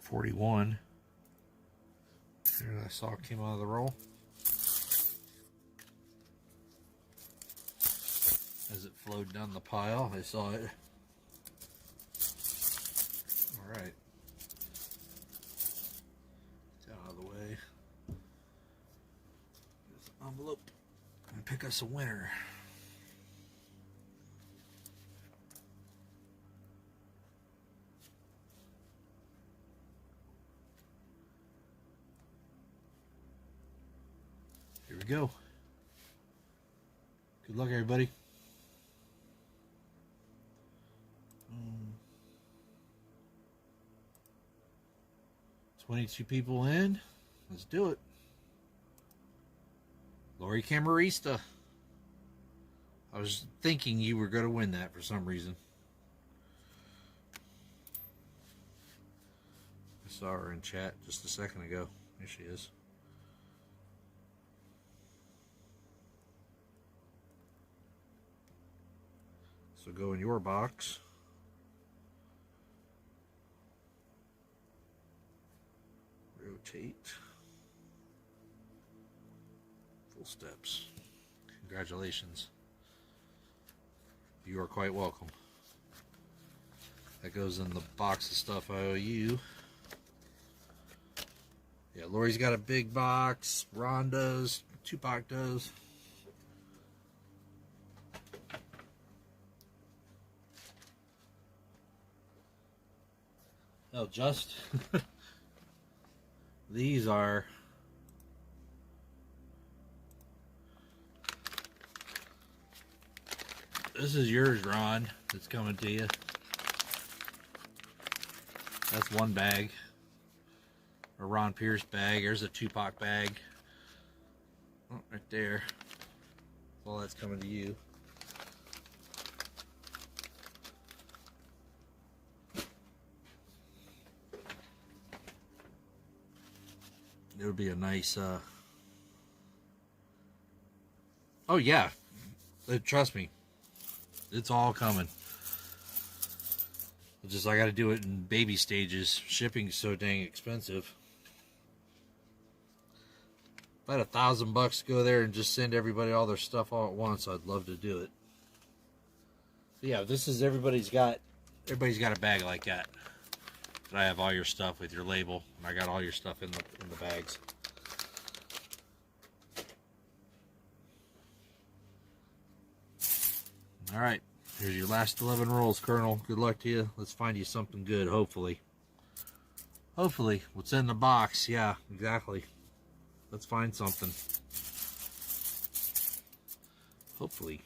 $41. There, I saw it came out of the roll. As it flowed down the pile, I saw it. All right. Get out of the way. There's an envelope. And pick us a winner. Here we go. Good luck, everybody. 22 people in. Let's do it. Lori Camarista. I was thinking you were going to win that for some reason. I saw her in chat just a second ago. There she is. So go in your box. Rotate. Full steps. Congratulations. You are quite welcome. That goes in the box of stuff I owe you. Yeah, Lori's got a big box. Ron does. Tupac does. Oh, just these are this is yours, Ron. That's coming to you. That's one bag. A Ron Pierce bag. There's a Tupac bag. Oh, right there. All that's coming to you. It would be a nice, oh yeah, trust me, it's all coming. It's just I got to do it in baby stages. Shipping's so dang expensive. If I had $1,000 to go there and just send everybody all their stuff all at once, I'd love to do it. But yeah, this is everybody's got a bag like that. I have all your stuff with your label, and I got all your stuff in the bags. All right, here's your last 11 rolls, Colonel. Good luck to you. Let's find you something good, hopefully. Hopefully, what's in the box? Yeah, exactly. Let's find something. Hopefully.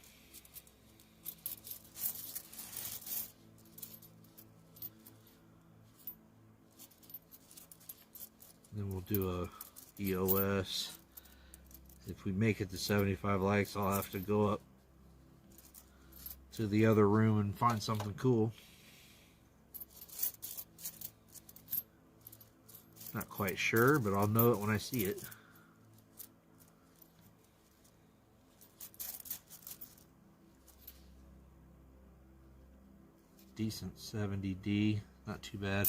Then we'll do a EOS. If we make it to 75 likes, I'll have to go up to the other room and find something cool. Not quite sure, but I'll know it when I see it. decent 70D. Not too bad.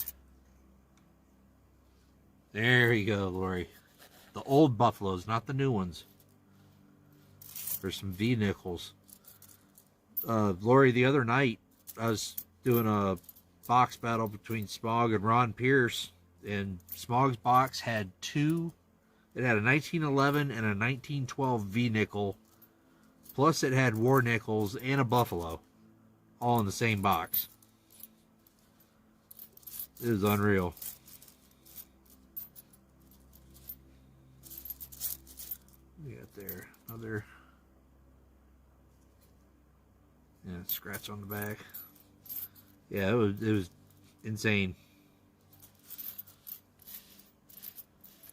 There you go, Lori. The old Buffaloes, not the new ones. There's some V nickels. Lori, the other night, I was doing a box battle between Smog and Ron Pierce, and Smog's box had two. It had a 1911 and a 1912 V nickel, plus it had War nickels and a Buffalo, all in the same box. It was unreal. We got there another, yeah, scratch on the back. Yeah, it was insane.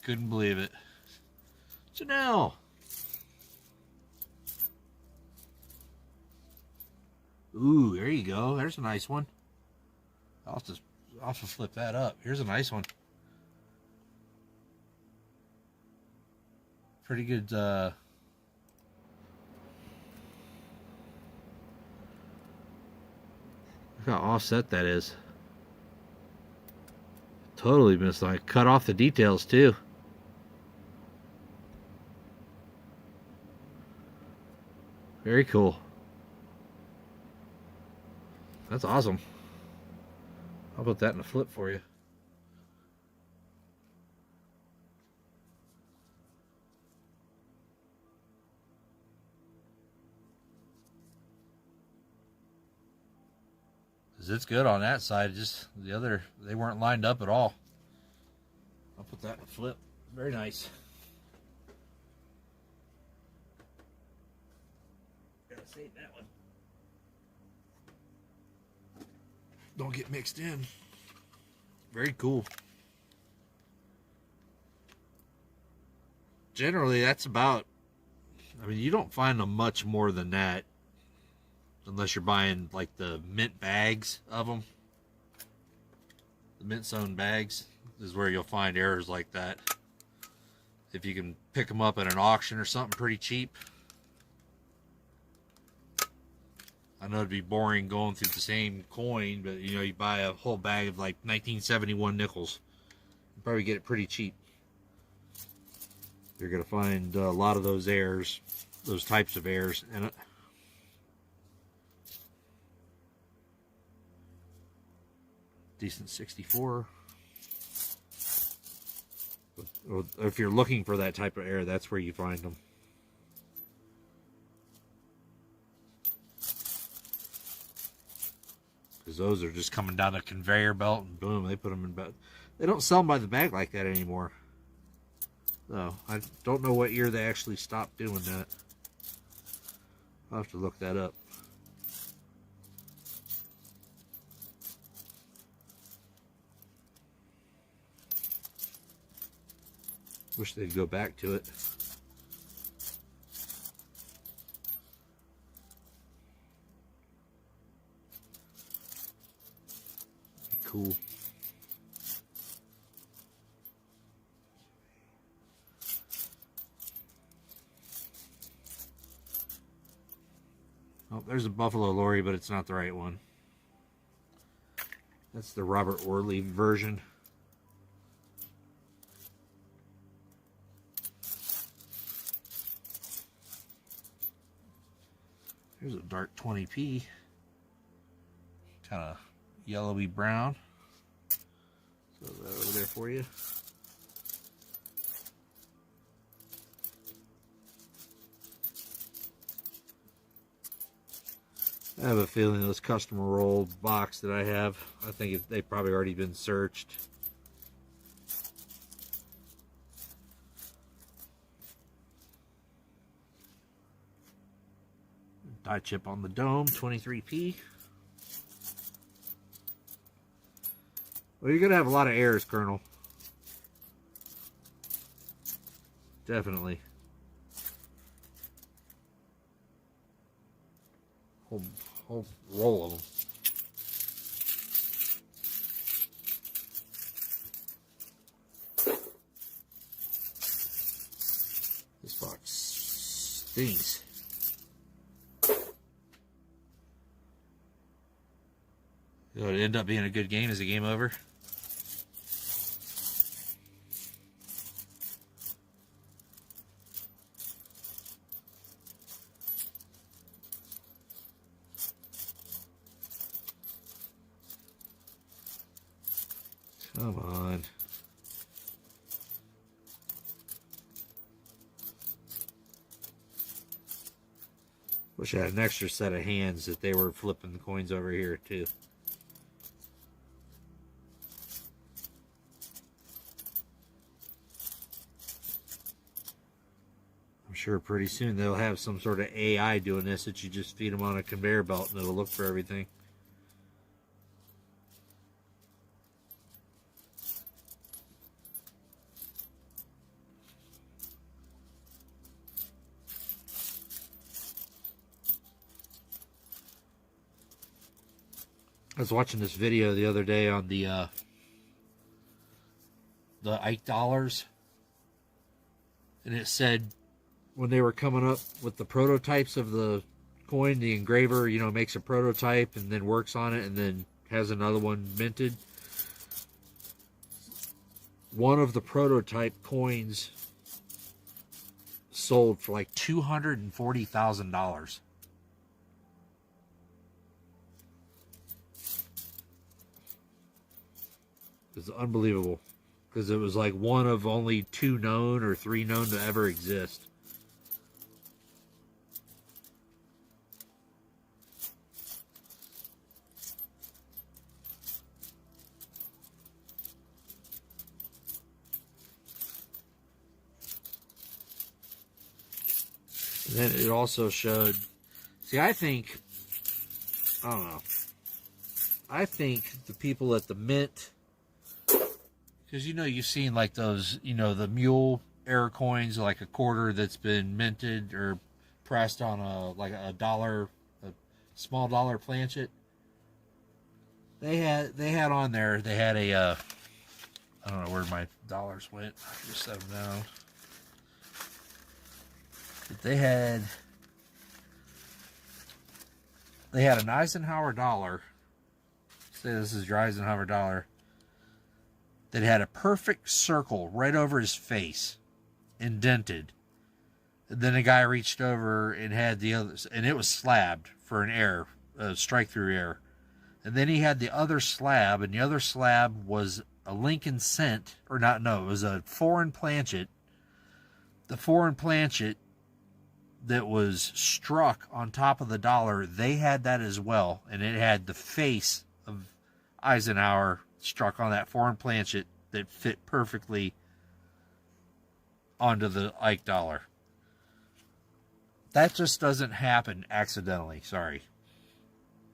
Couldn't believe it. Janelle. Ooh, there you go. There's a nice one. I'll just flip that up. Here's a nice one. Pretty good. Look how offset that is. Totally missed. I cut off the details too. Very cool. That's awesome. I'll put that in a flip for you. It's good on that side, just the other, they weren't lined up at all. I'll put that in a flip. Very nice. Gotta save that one. Don't get mixed in. Very cool. Generally, that's about, I mean, you don't find them much more than that. Unless you're buying like the mint bags of them. The mint sewn bags is where you'll find errors like that. If you can pick them up at an auction or something pretty cheap. I know it'd be boring going through the same coin, but you know, you buy a whole bag of like 1971 nickels. You probably get it pretty cheap. You're going to find a lot of those errors, those types of errors in it. Decent 64. Or if you're looking for that type of error, that's where you find them. Because those are just coming down the conveyor belt and boom, they put them in bed. They don't sell them by the bag like that anymore. So I don't know what year they actually stopped doing that. I'll have to look that up. Wish they'd go back to it. Be cool. Oh, there's a Buffalo Lori, but it's not the right one. That's the Robert Orley version. Here's a dark 20p. Kind of yellowy brown. Throw that over there for you. I have a feeling this customer roll box that I have, I think they've probably already been searched. Die chip on the dome, 23p. Well, you're going to have a lot of errors, Colonel. Definitely. Whole roll of them. This box stinks. It'll end up being a good game. Is the game over? Come on. Wish I had an extra set of hands that they were flipping the coins over here too. I'm sure pretty soon they'll have some sort of AI doing this that you just feed them on a conveyor belt and it'll look for everything. I was watching this video the other day on the Ike dollars, and it said when they were coming up with the prototypes of the coin, the engraver, you know, makes a prototype and then works on it and then has another one minted. One of the prototype coins sold for like $240,000. It's unbelievable because it was like one of only 2 known or 3 known to ever exist. And then it also showed, see, I don't know, I think the people at the mint, because, you know, you've seen like those, you know, the mule error coins, like a quarter that's been minted or pressed on a dollar, a small dollar planchet. They had on there, they had a, I don't know where my dollars went. I just set them down. But they had an Eisenhower dollar. Say this is your Eisenhower dollar. That had a perfect circle right over his face, indented. And then a guy reached over and had the others, and it was slabbed for an error, a strike-through error. And then he had the other slab, and the other slab was a Lincoln cent, or not, no, it was a foreign planchet. The foreign planchet that was struck on top of the dollar, they had that as well, and it had the face of Eisenhower struck on that foreign planchet that fit perfectly onto the Ike dollar. That just doesn't happen accidentally. Sorry.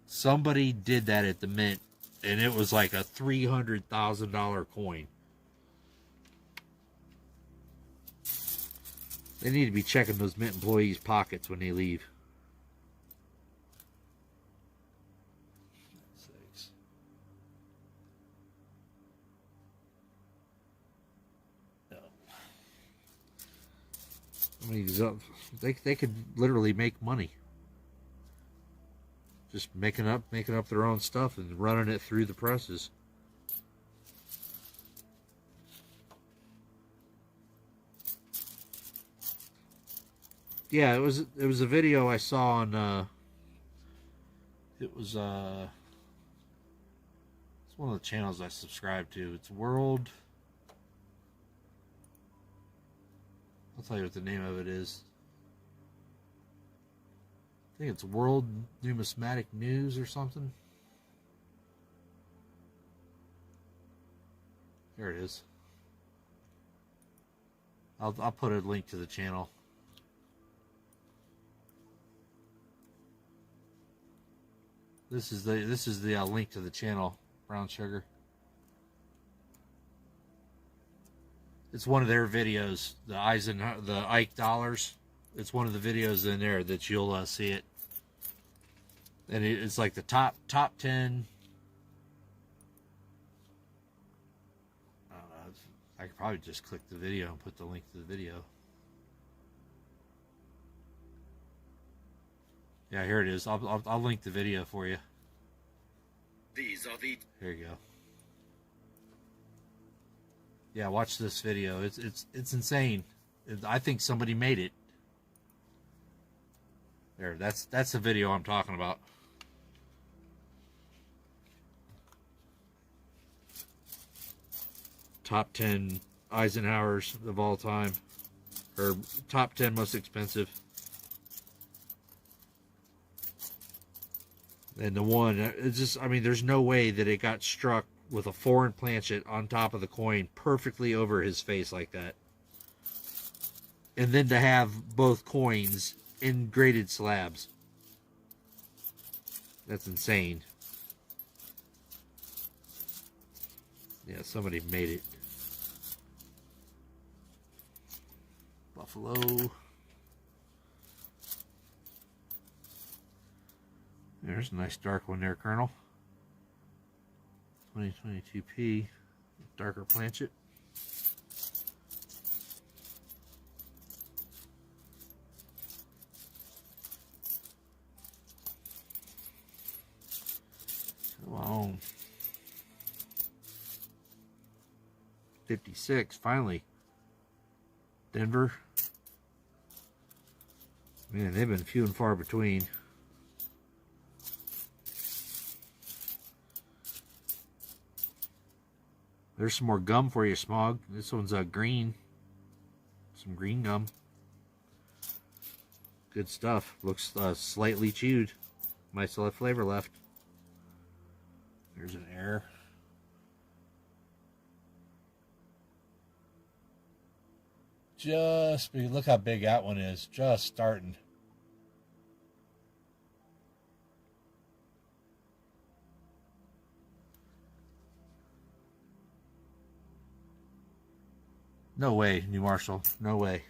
Somebody did that at the mint, and it was like a $300,000 coin. They need to be checking those mint employees' pockets when they leave. I mean, they could literally make money just making up their own stuff and running it through the presses. Yeah, it was a video I saw on it's one of the channels I subscribe to. It's World, I'll tell you what the name of it is. I think it's World Numismatic News or something. There it is. I'll put a link to the channel. This is the link to the channel, Brown Sugar. It's one of their videos, the Ike dollars. It's one of the videos in there that you'll see it, and it's like the top 10. I don't know. I could probably just click the video and put the link to the video. Yeah, here it is. I'll link the video for you. These Here you go. Yeah, watch this video. It's insane. I think somebody made it. There, that's the video I'm talking about. Top 10 Eisenhowers of all time, or top 10 most expensive. And the one, it's just, I mean, there's no way that it got struck with a foreign planchet on top of the coin perfectly over his face like that. And then to have both coins in graded slabs. That's insane. Yeah, somebody made it. Buffalo. There's a nice dark one there, Colonel. 2022P. Darker planchet. Come on. 56, finally. Denver. Man, they've been few and far between. There's some more gum for you, Smog. This one's green. Some green gum. Good stuff. Looks slightly chewed. Might still have flavor left. There's an error. Look how big that one is. Just starting. No way, New Marshall. No way.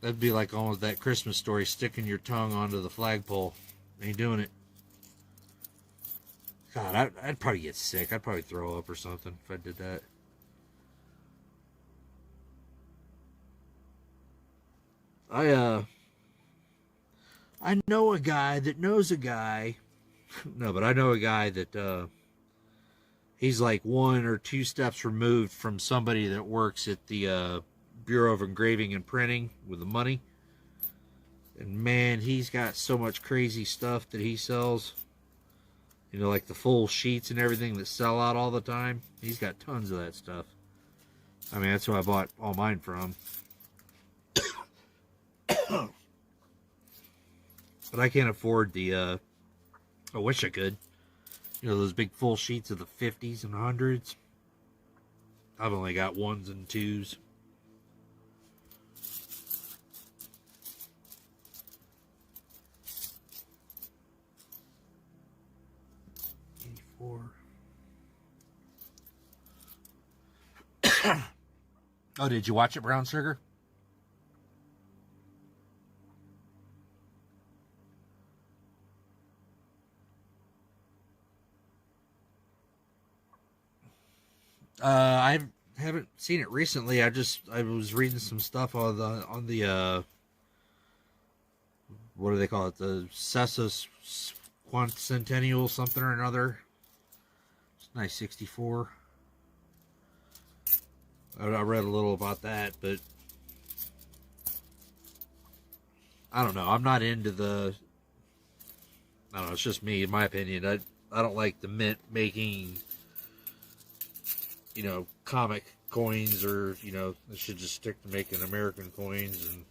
That'd be like almost that Christmas story, sticking your tongue onto the flagpole. Ain't doing it. God, I'd probably get sick. I'd probably throw up or something if I did that. I know a guy that knows a guy. No, but I know a guy that he's like 1 or 2 steps removed from somebody that works at the Bureau of Engraving and Printing with the money. And man, he's got so much crazy stuff that he sells. You know, like the full sheets and everything that sell out all the time. He's got tons of that stuff. I mean, that's who I bought all mine from. But I can't afford the, I wish I could. You know, those big full sheets of the 50s and 100s. I've only got 1s and 2s. Oh, did you watch it, Brown Sugar? I haven't seen it recently. I was reading some stuff on the what do they call it? The Cessus Quincentennial something or another. It's nice 64. I read a little about that, but I don't know. I'm not into the. I don't know. It's just me, in my opinion. I don't like the mint making, you know, comic coins, or, you know, they should just stick to making American coins and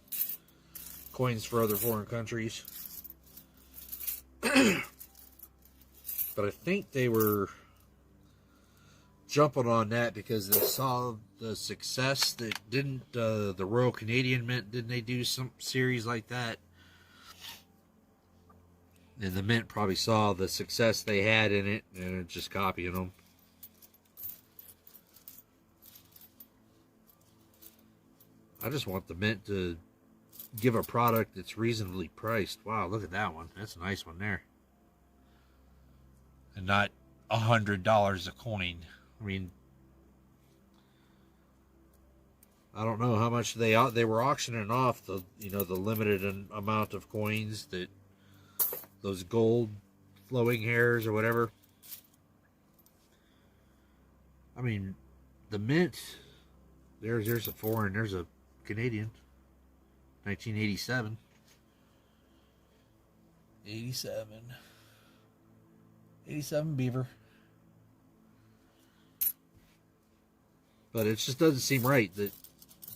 coins for other foreign countries. But I think they were jumping on that because they saw the success that didn't the Royal Canadian Mint, didn't they do some series like that? And the Mint probably saw the success they had in it and are just copying them. I just want the Mint to give a product that's reasonably priced. Wow, look at that one. That's a nice one there. And not $100 a coin. I mean, I don't know how much they were auctioning off the, you know, the limited amount of coins, that those gold flowing hairs or whatever. I mean, the mint, there's a foreign, there's a Canadian, 1987. 87 beaver. But it just doesn't seem right that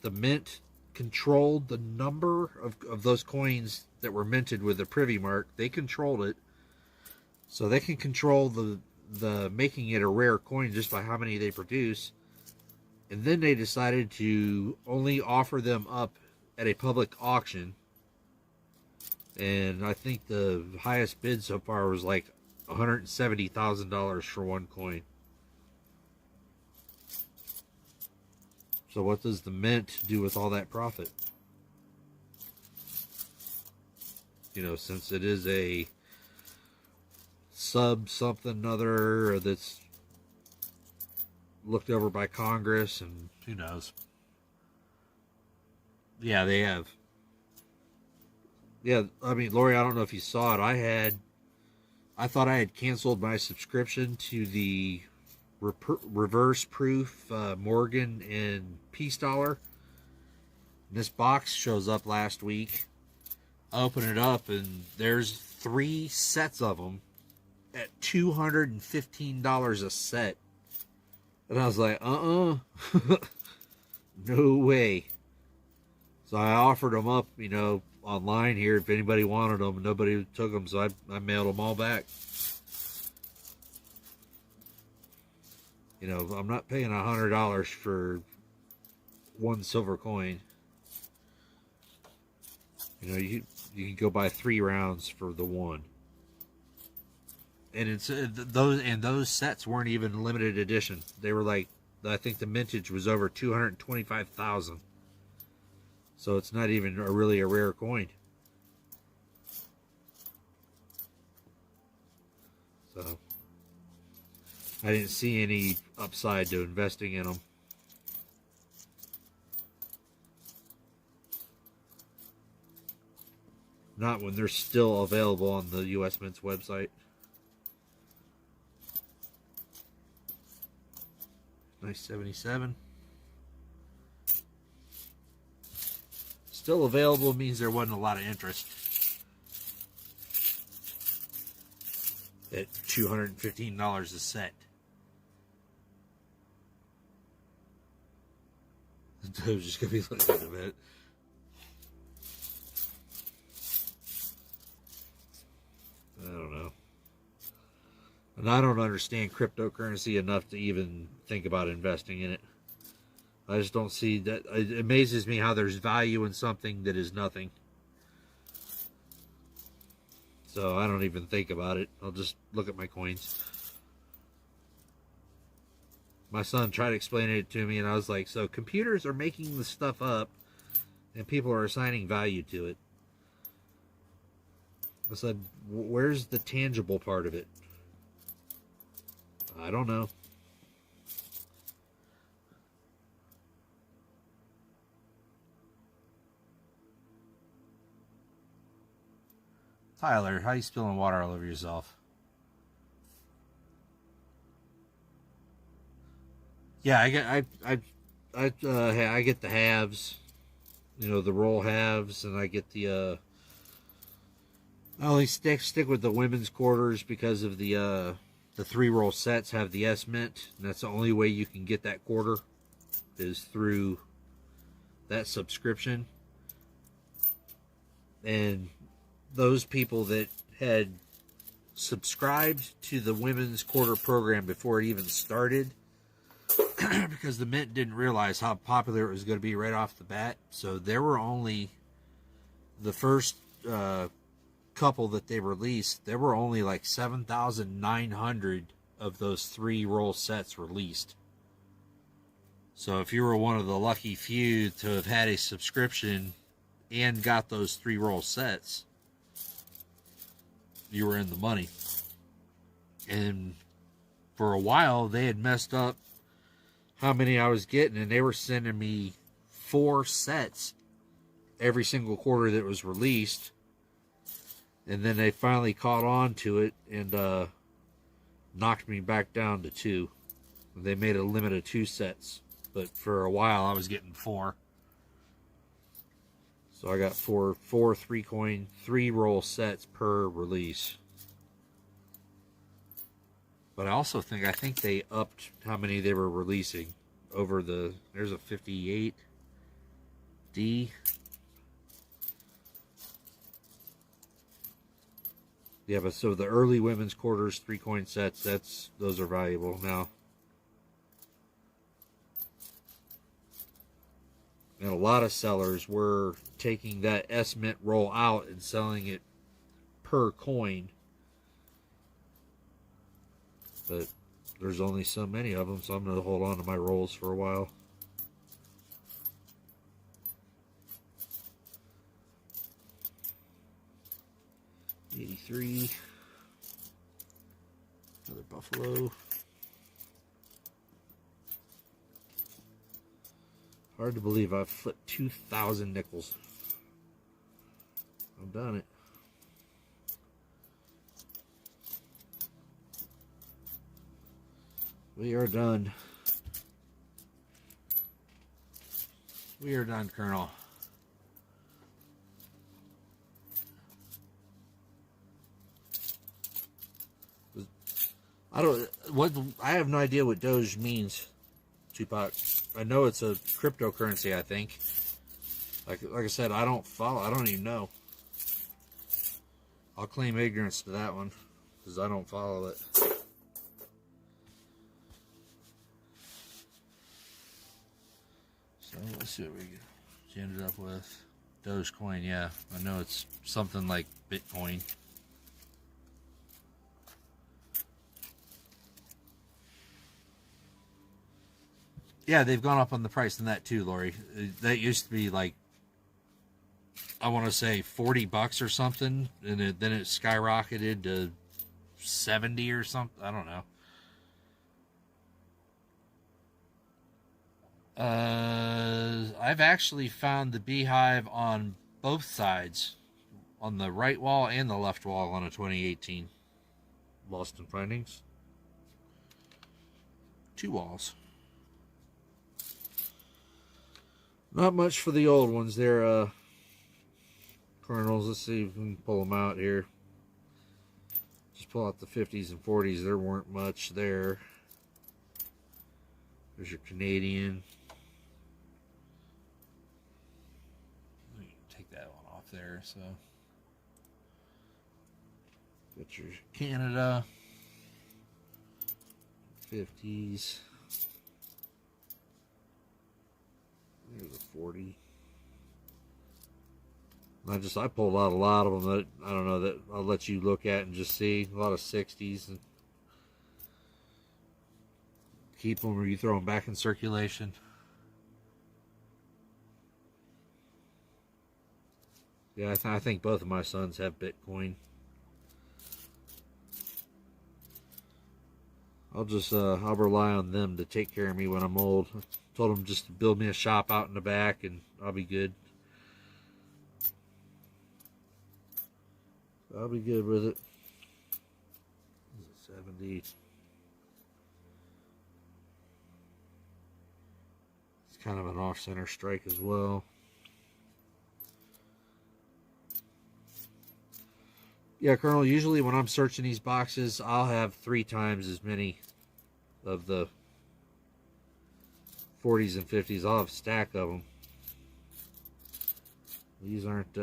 the mint controlled the number of those coins that were minted with the privy mark. They controlled it, so they can control the making it a rare coin just by how many they produce. And then they decided to only offer them up at a public auction. And I think the highest bid so far was like $170,000 for one coin. So what does the mint do with all that profit? You know, since it is a sub something other that's looked over by Congress, and who knows. Yeah, they have. Yeah, I mean, Lori, I don't know if you saw it. I thought I had canceled my subscription to the reverse proof Morgan and Peace Dollar. And this box shows up last week. I open it up and there's 3 sets of them at $215 a set. And I was like, no way. So I offered them up, you know, online here if anybody wanted them. Nobody took them, so I mailed them all back. You know, I'm not paying $100 for one silver coin. You know, you can go buy 3 rounds for the one. And it's those sets weren't even limited edition. They were like, I think the mintage was over 225,000. So it's not even really a rare coin. So I didn't see any upside to investing in them. Not when they're still available on the U.S. Mint's website. Nice 77. Still available means there wasn't a lot of interest. At $215 a set. I was just going to be looking at a minute. I don't know. And I don't understand cryptocurrency enough to even think about investing in it. I just don't see that. It amazes me how there's value in something that is nothing. So I don't even think about it. I'll just look at my coins. My son tried explaining it to me, and I was like, so computers are making this stuff up, and people are assigning value to it. I said, where's the tangible part of it? I don't know. Tyler, how you spilling water all over yourself? Yeah, I get the halves, you know, the roll halves, and I get the I only stick with the women's quarters because of the 3 roll sets have the S Mint, and that's the only way you can get that quarter is through that subscription. And those people that had subscribed to the women's quarter program before it even started, because the Mint didn't realize how popular it was going to be right off the bat, so there were only the first couple that they released, there were only like 7,900 of those 3 roll sets released. So if you were one of the lucky few to have had a subscription and got those 3 roll sets, you were in the money. And for a while they had messed up how many I was getting, and they were sending me 4 sets every single quarter that was released. And then they finally caught on to it and knocked me back down to 2. They made a limit of 2 sets, but for a while I was getting 4. So I got four 3-coin, 3-roll sets per release. But I think they upped how many they were releasing over the. There's a 58D. Yeah, but so the early women's quarters 3-coin sets, those are valuable now. And a lot of sellers were taking that S-Mint roll out and selling it per coin. But there's only so many of them, so I'm going to hold on to my rolls for a while. $83. Another Buffalo. Hard to believe I've flipped 2,000 nickels. I've done it. We are done. We are done, Colonel. I have no idea what Doge means, Tupac. I know it's a cryptocurrency, I think. Like I said, I don't even know. I'll claim ignorance to that one, because I don't follow it. So let's see what we ended up with. Dogecoin, yeah. I know it's something like Bitcoin. Yeah, they've gone up on the price in that too, Lori. That used to be like, I want to say $40 or something, and then it skyrocketed to 70 or something. I don't know. I've actually found the beehive on both sides, on the right wall and the left wall on a 2018 Lost in Findings. 2 walls. Not much for the old ones. They're kernels. Let's see if we can pull them out here. Just pull out the 50s and 40s. There weren't much there. There's your Canadian. Take that one off there. So, got your Canada 50s. There's a 40. I pulled out a lot of them that I don't know, that I'll let you look at and just see. A lot of 60s, and keep them, or you throw them back in circulation. Yeah, I think both of my sons have Bitcoin. I'll rely on them to take care of me when I'm old. I told them just to build me a shop out in the back and I'll be good. I'll be good with it. 70. It's kind of an off-center strike as well. Yeah, Colonel, usually when I'm searching these boxes, I'll have 3 times as many of the 40s and 50s. I'll have a stack of them. These aren't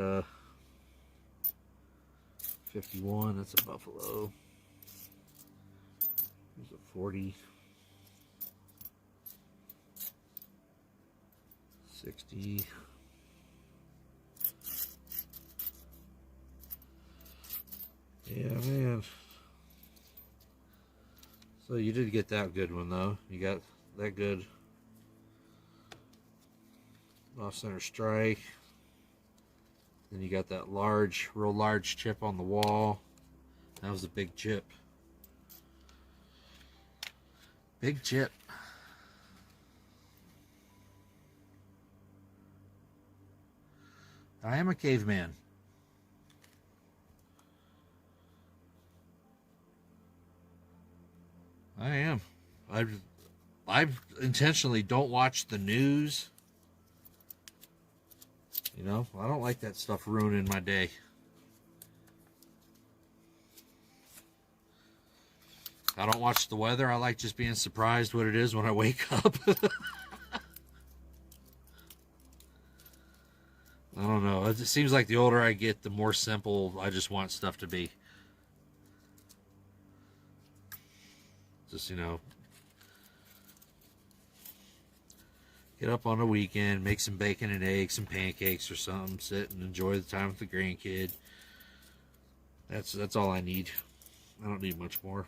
51. That's a Buffalo. There's a 40. 60. Yeah, man. So you did get that good one, though. You got that good off-center strike. Then you got that real large chip on the wall. That was a big chip. Big chip. I am a caveman. I am. I intentionally don't watch the news. You know, I don't like that stuff ruining my day. I don't watch the weather. I like just being surprised what it is when I wake up. I don't know. It seems like the older I get, the more simple I just want stuff to be. Just, you know, get up on the weekend, make some bacon and eggs, some pancakes or something, sit and enjoy the time with the grandkid. That's all I need. I don't need much more.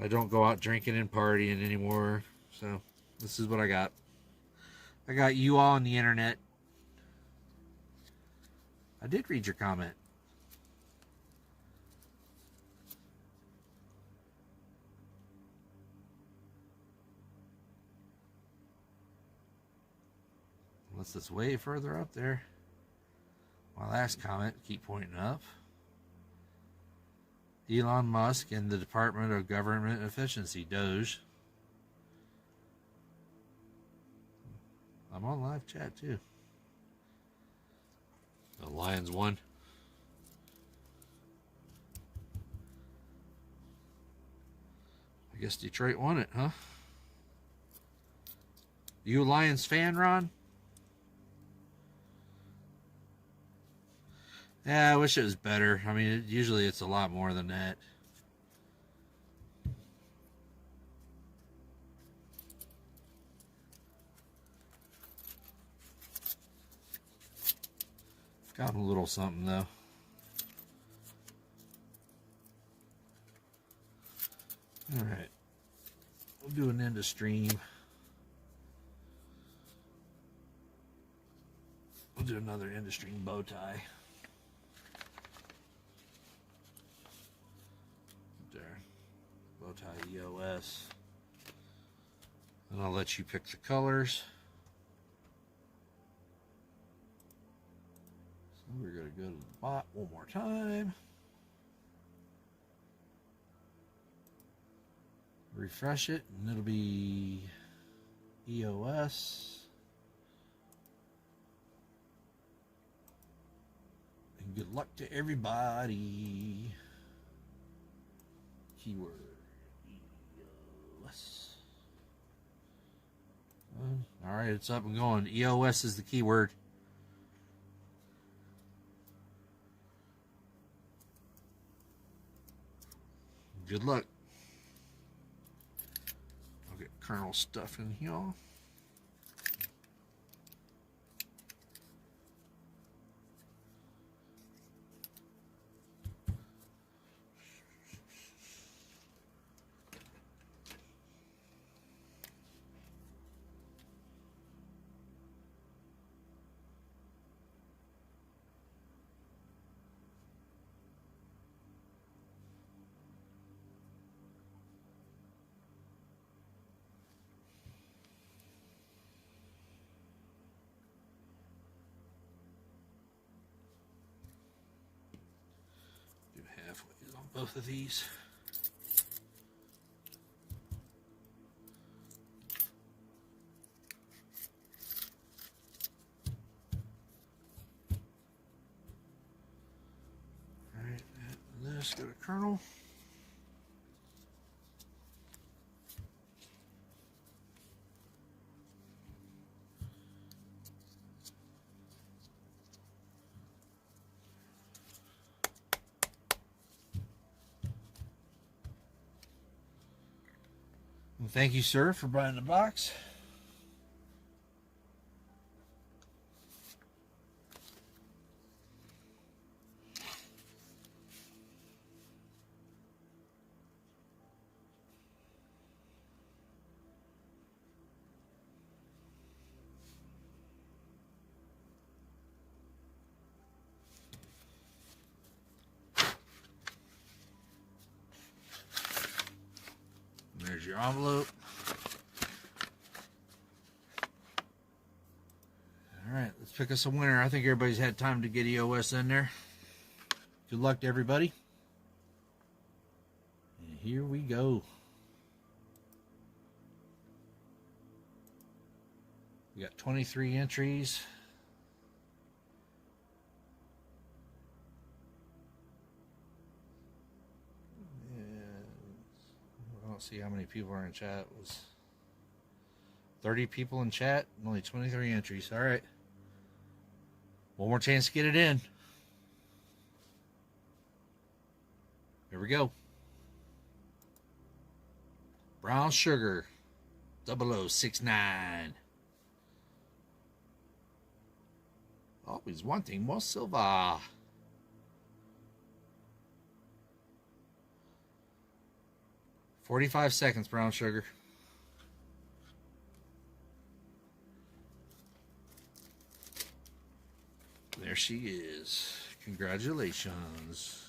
I don't go out drinking and partying anymore. So this is what I got. I got you all on the internet. I did read your comment. Unless it's way further up there. My last comment, keep pointing up. Elon Musk and the Department of Government Efficiency, DOGE. I'm on live chat too. The Lions won. I guess Detroit won it, huh? You a Lions fan, Ron? Yeah, I wish it was better. I mean, usually it's a lot more than that. Got a little something, though. All right. We'll do an end of stream. We'll do another end of stream bow tie. There. Bow tie EOS. And I'll let you pick the colors. So we're going to go to the bot one more time. Refresh it, and it'll be EOS. And good luck to everybody. Keyword EOS. All right, it's up and going. EOS is the keyword. Good luck. I'll get kernel stuff in here. Both of these. All right, this go to kernel. And thank you, sir, for buying the box. There's your envelope. All right, let's pick us a winner. I think everybody's had time to get EOS in there. Good luck to everybody. And here we go. We got 23 entries. I don't see how many people are in chat. It was 30 people in chat and only 23 entries. All right. One more chance to get it in. Here we go. Brown Sugar 0069. Always wanting more silver. "45 seconds, Brown Sugar." There she is. Congratulations.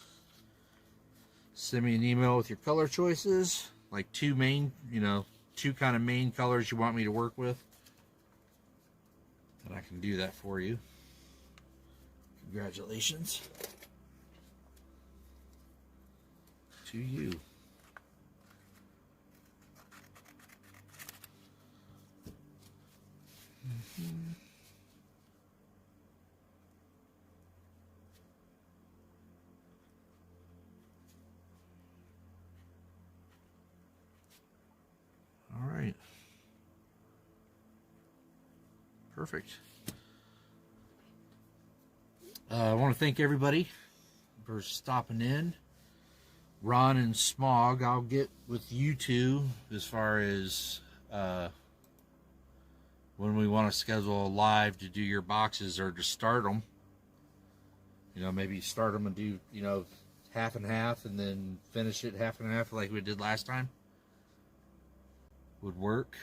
Send me an email with your color choices, like two kind of main colors you want me to work with, and I can do that for you. Congratulations to you. All right. Perfect. I want to thank everybody for stopping in. Ron and Smog, I'll get with you two as far as when we want to schedule a live to do your boxes or to start them. Maybe start them and do, half and half and then finish it half and half like we did last time. Would work.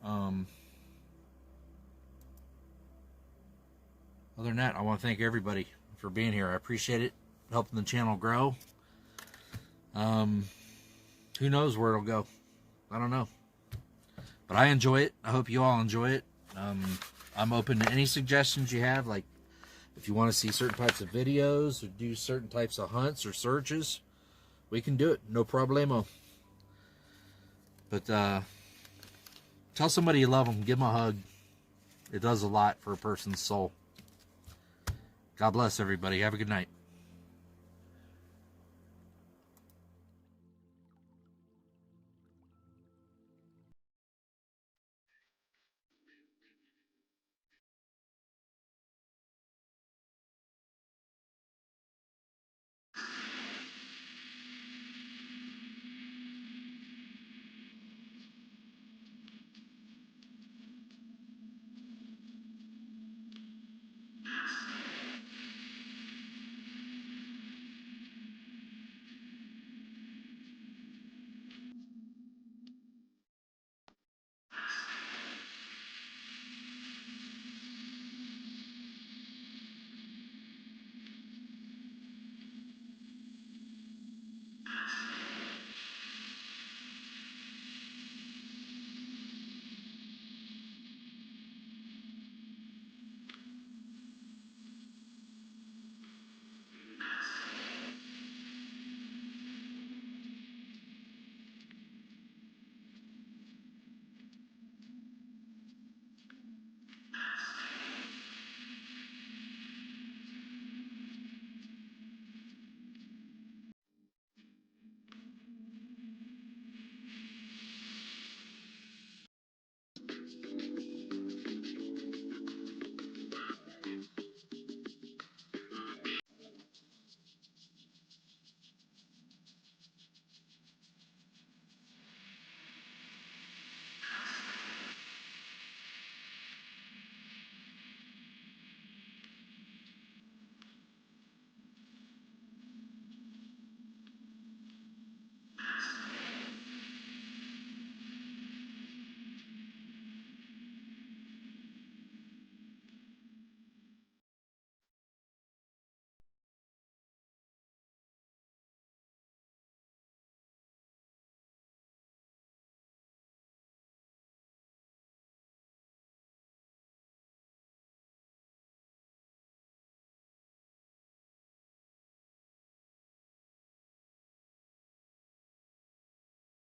Other than that, I want to thank everybody for being here. I appreciate it, helping the channel grow. Who knows where it'll go? I don't know. But I enjoy it. I hope you all enjoy it. I'm open to any suggestions you have. Like, if you want to see certain types of videos or do certain types of hunts or searches, we can do it. No problemo. But tell somebody you love them. Give them a hug. It does a lot for a person's soul. God bless everybody. Have a good night.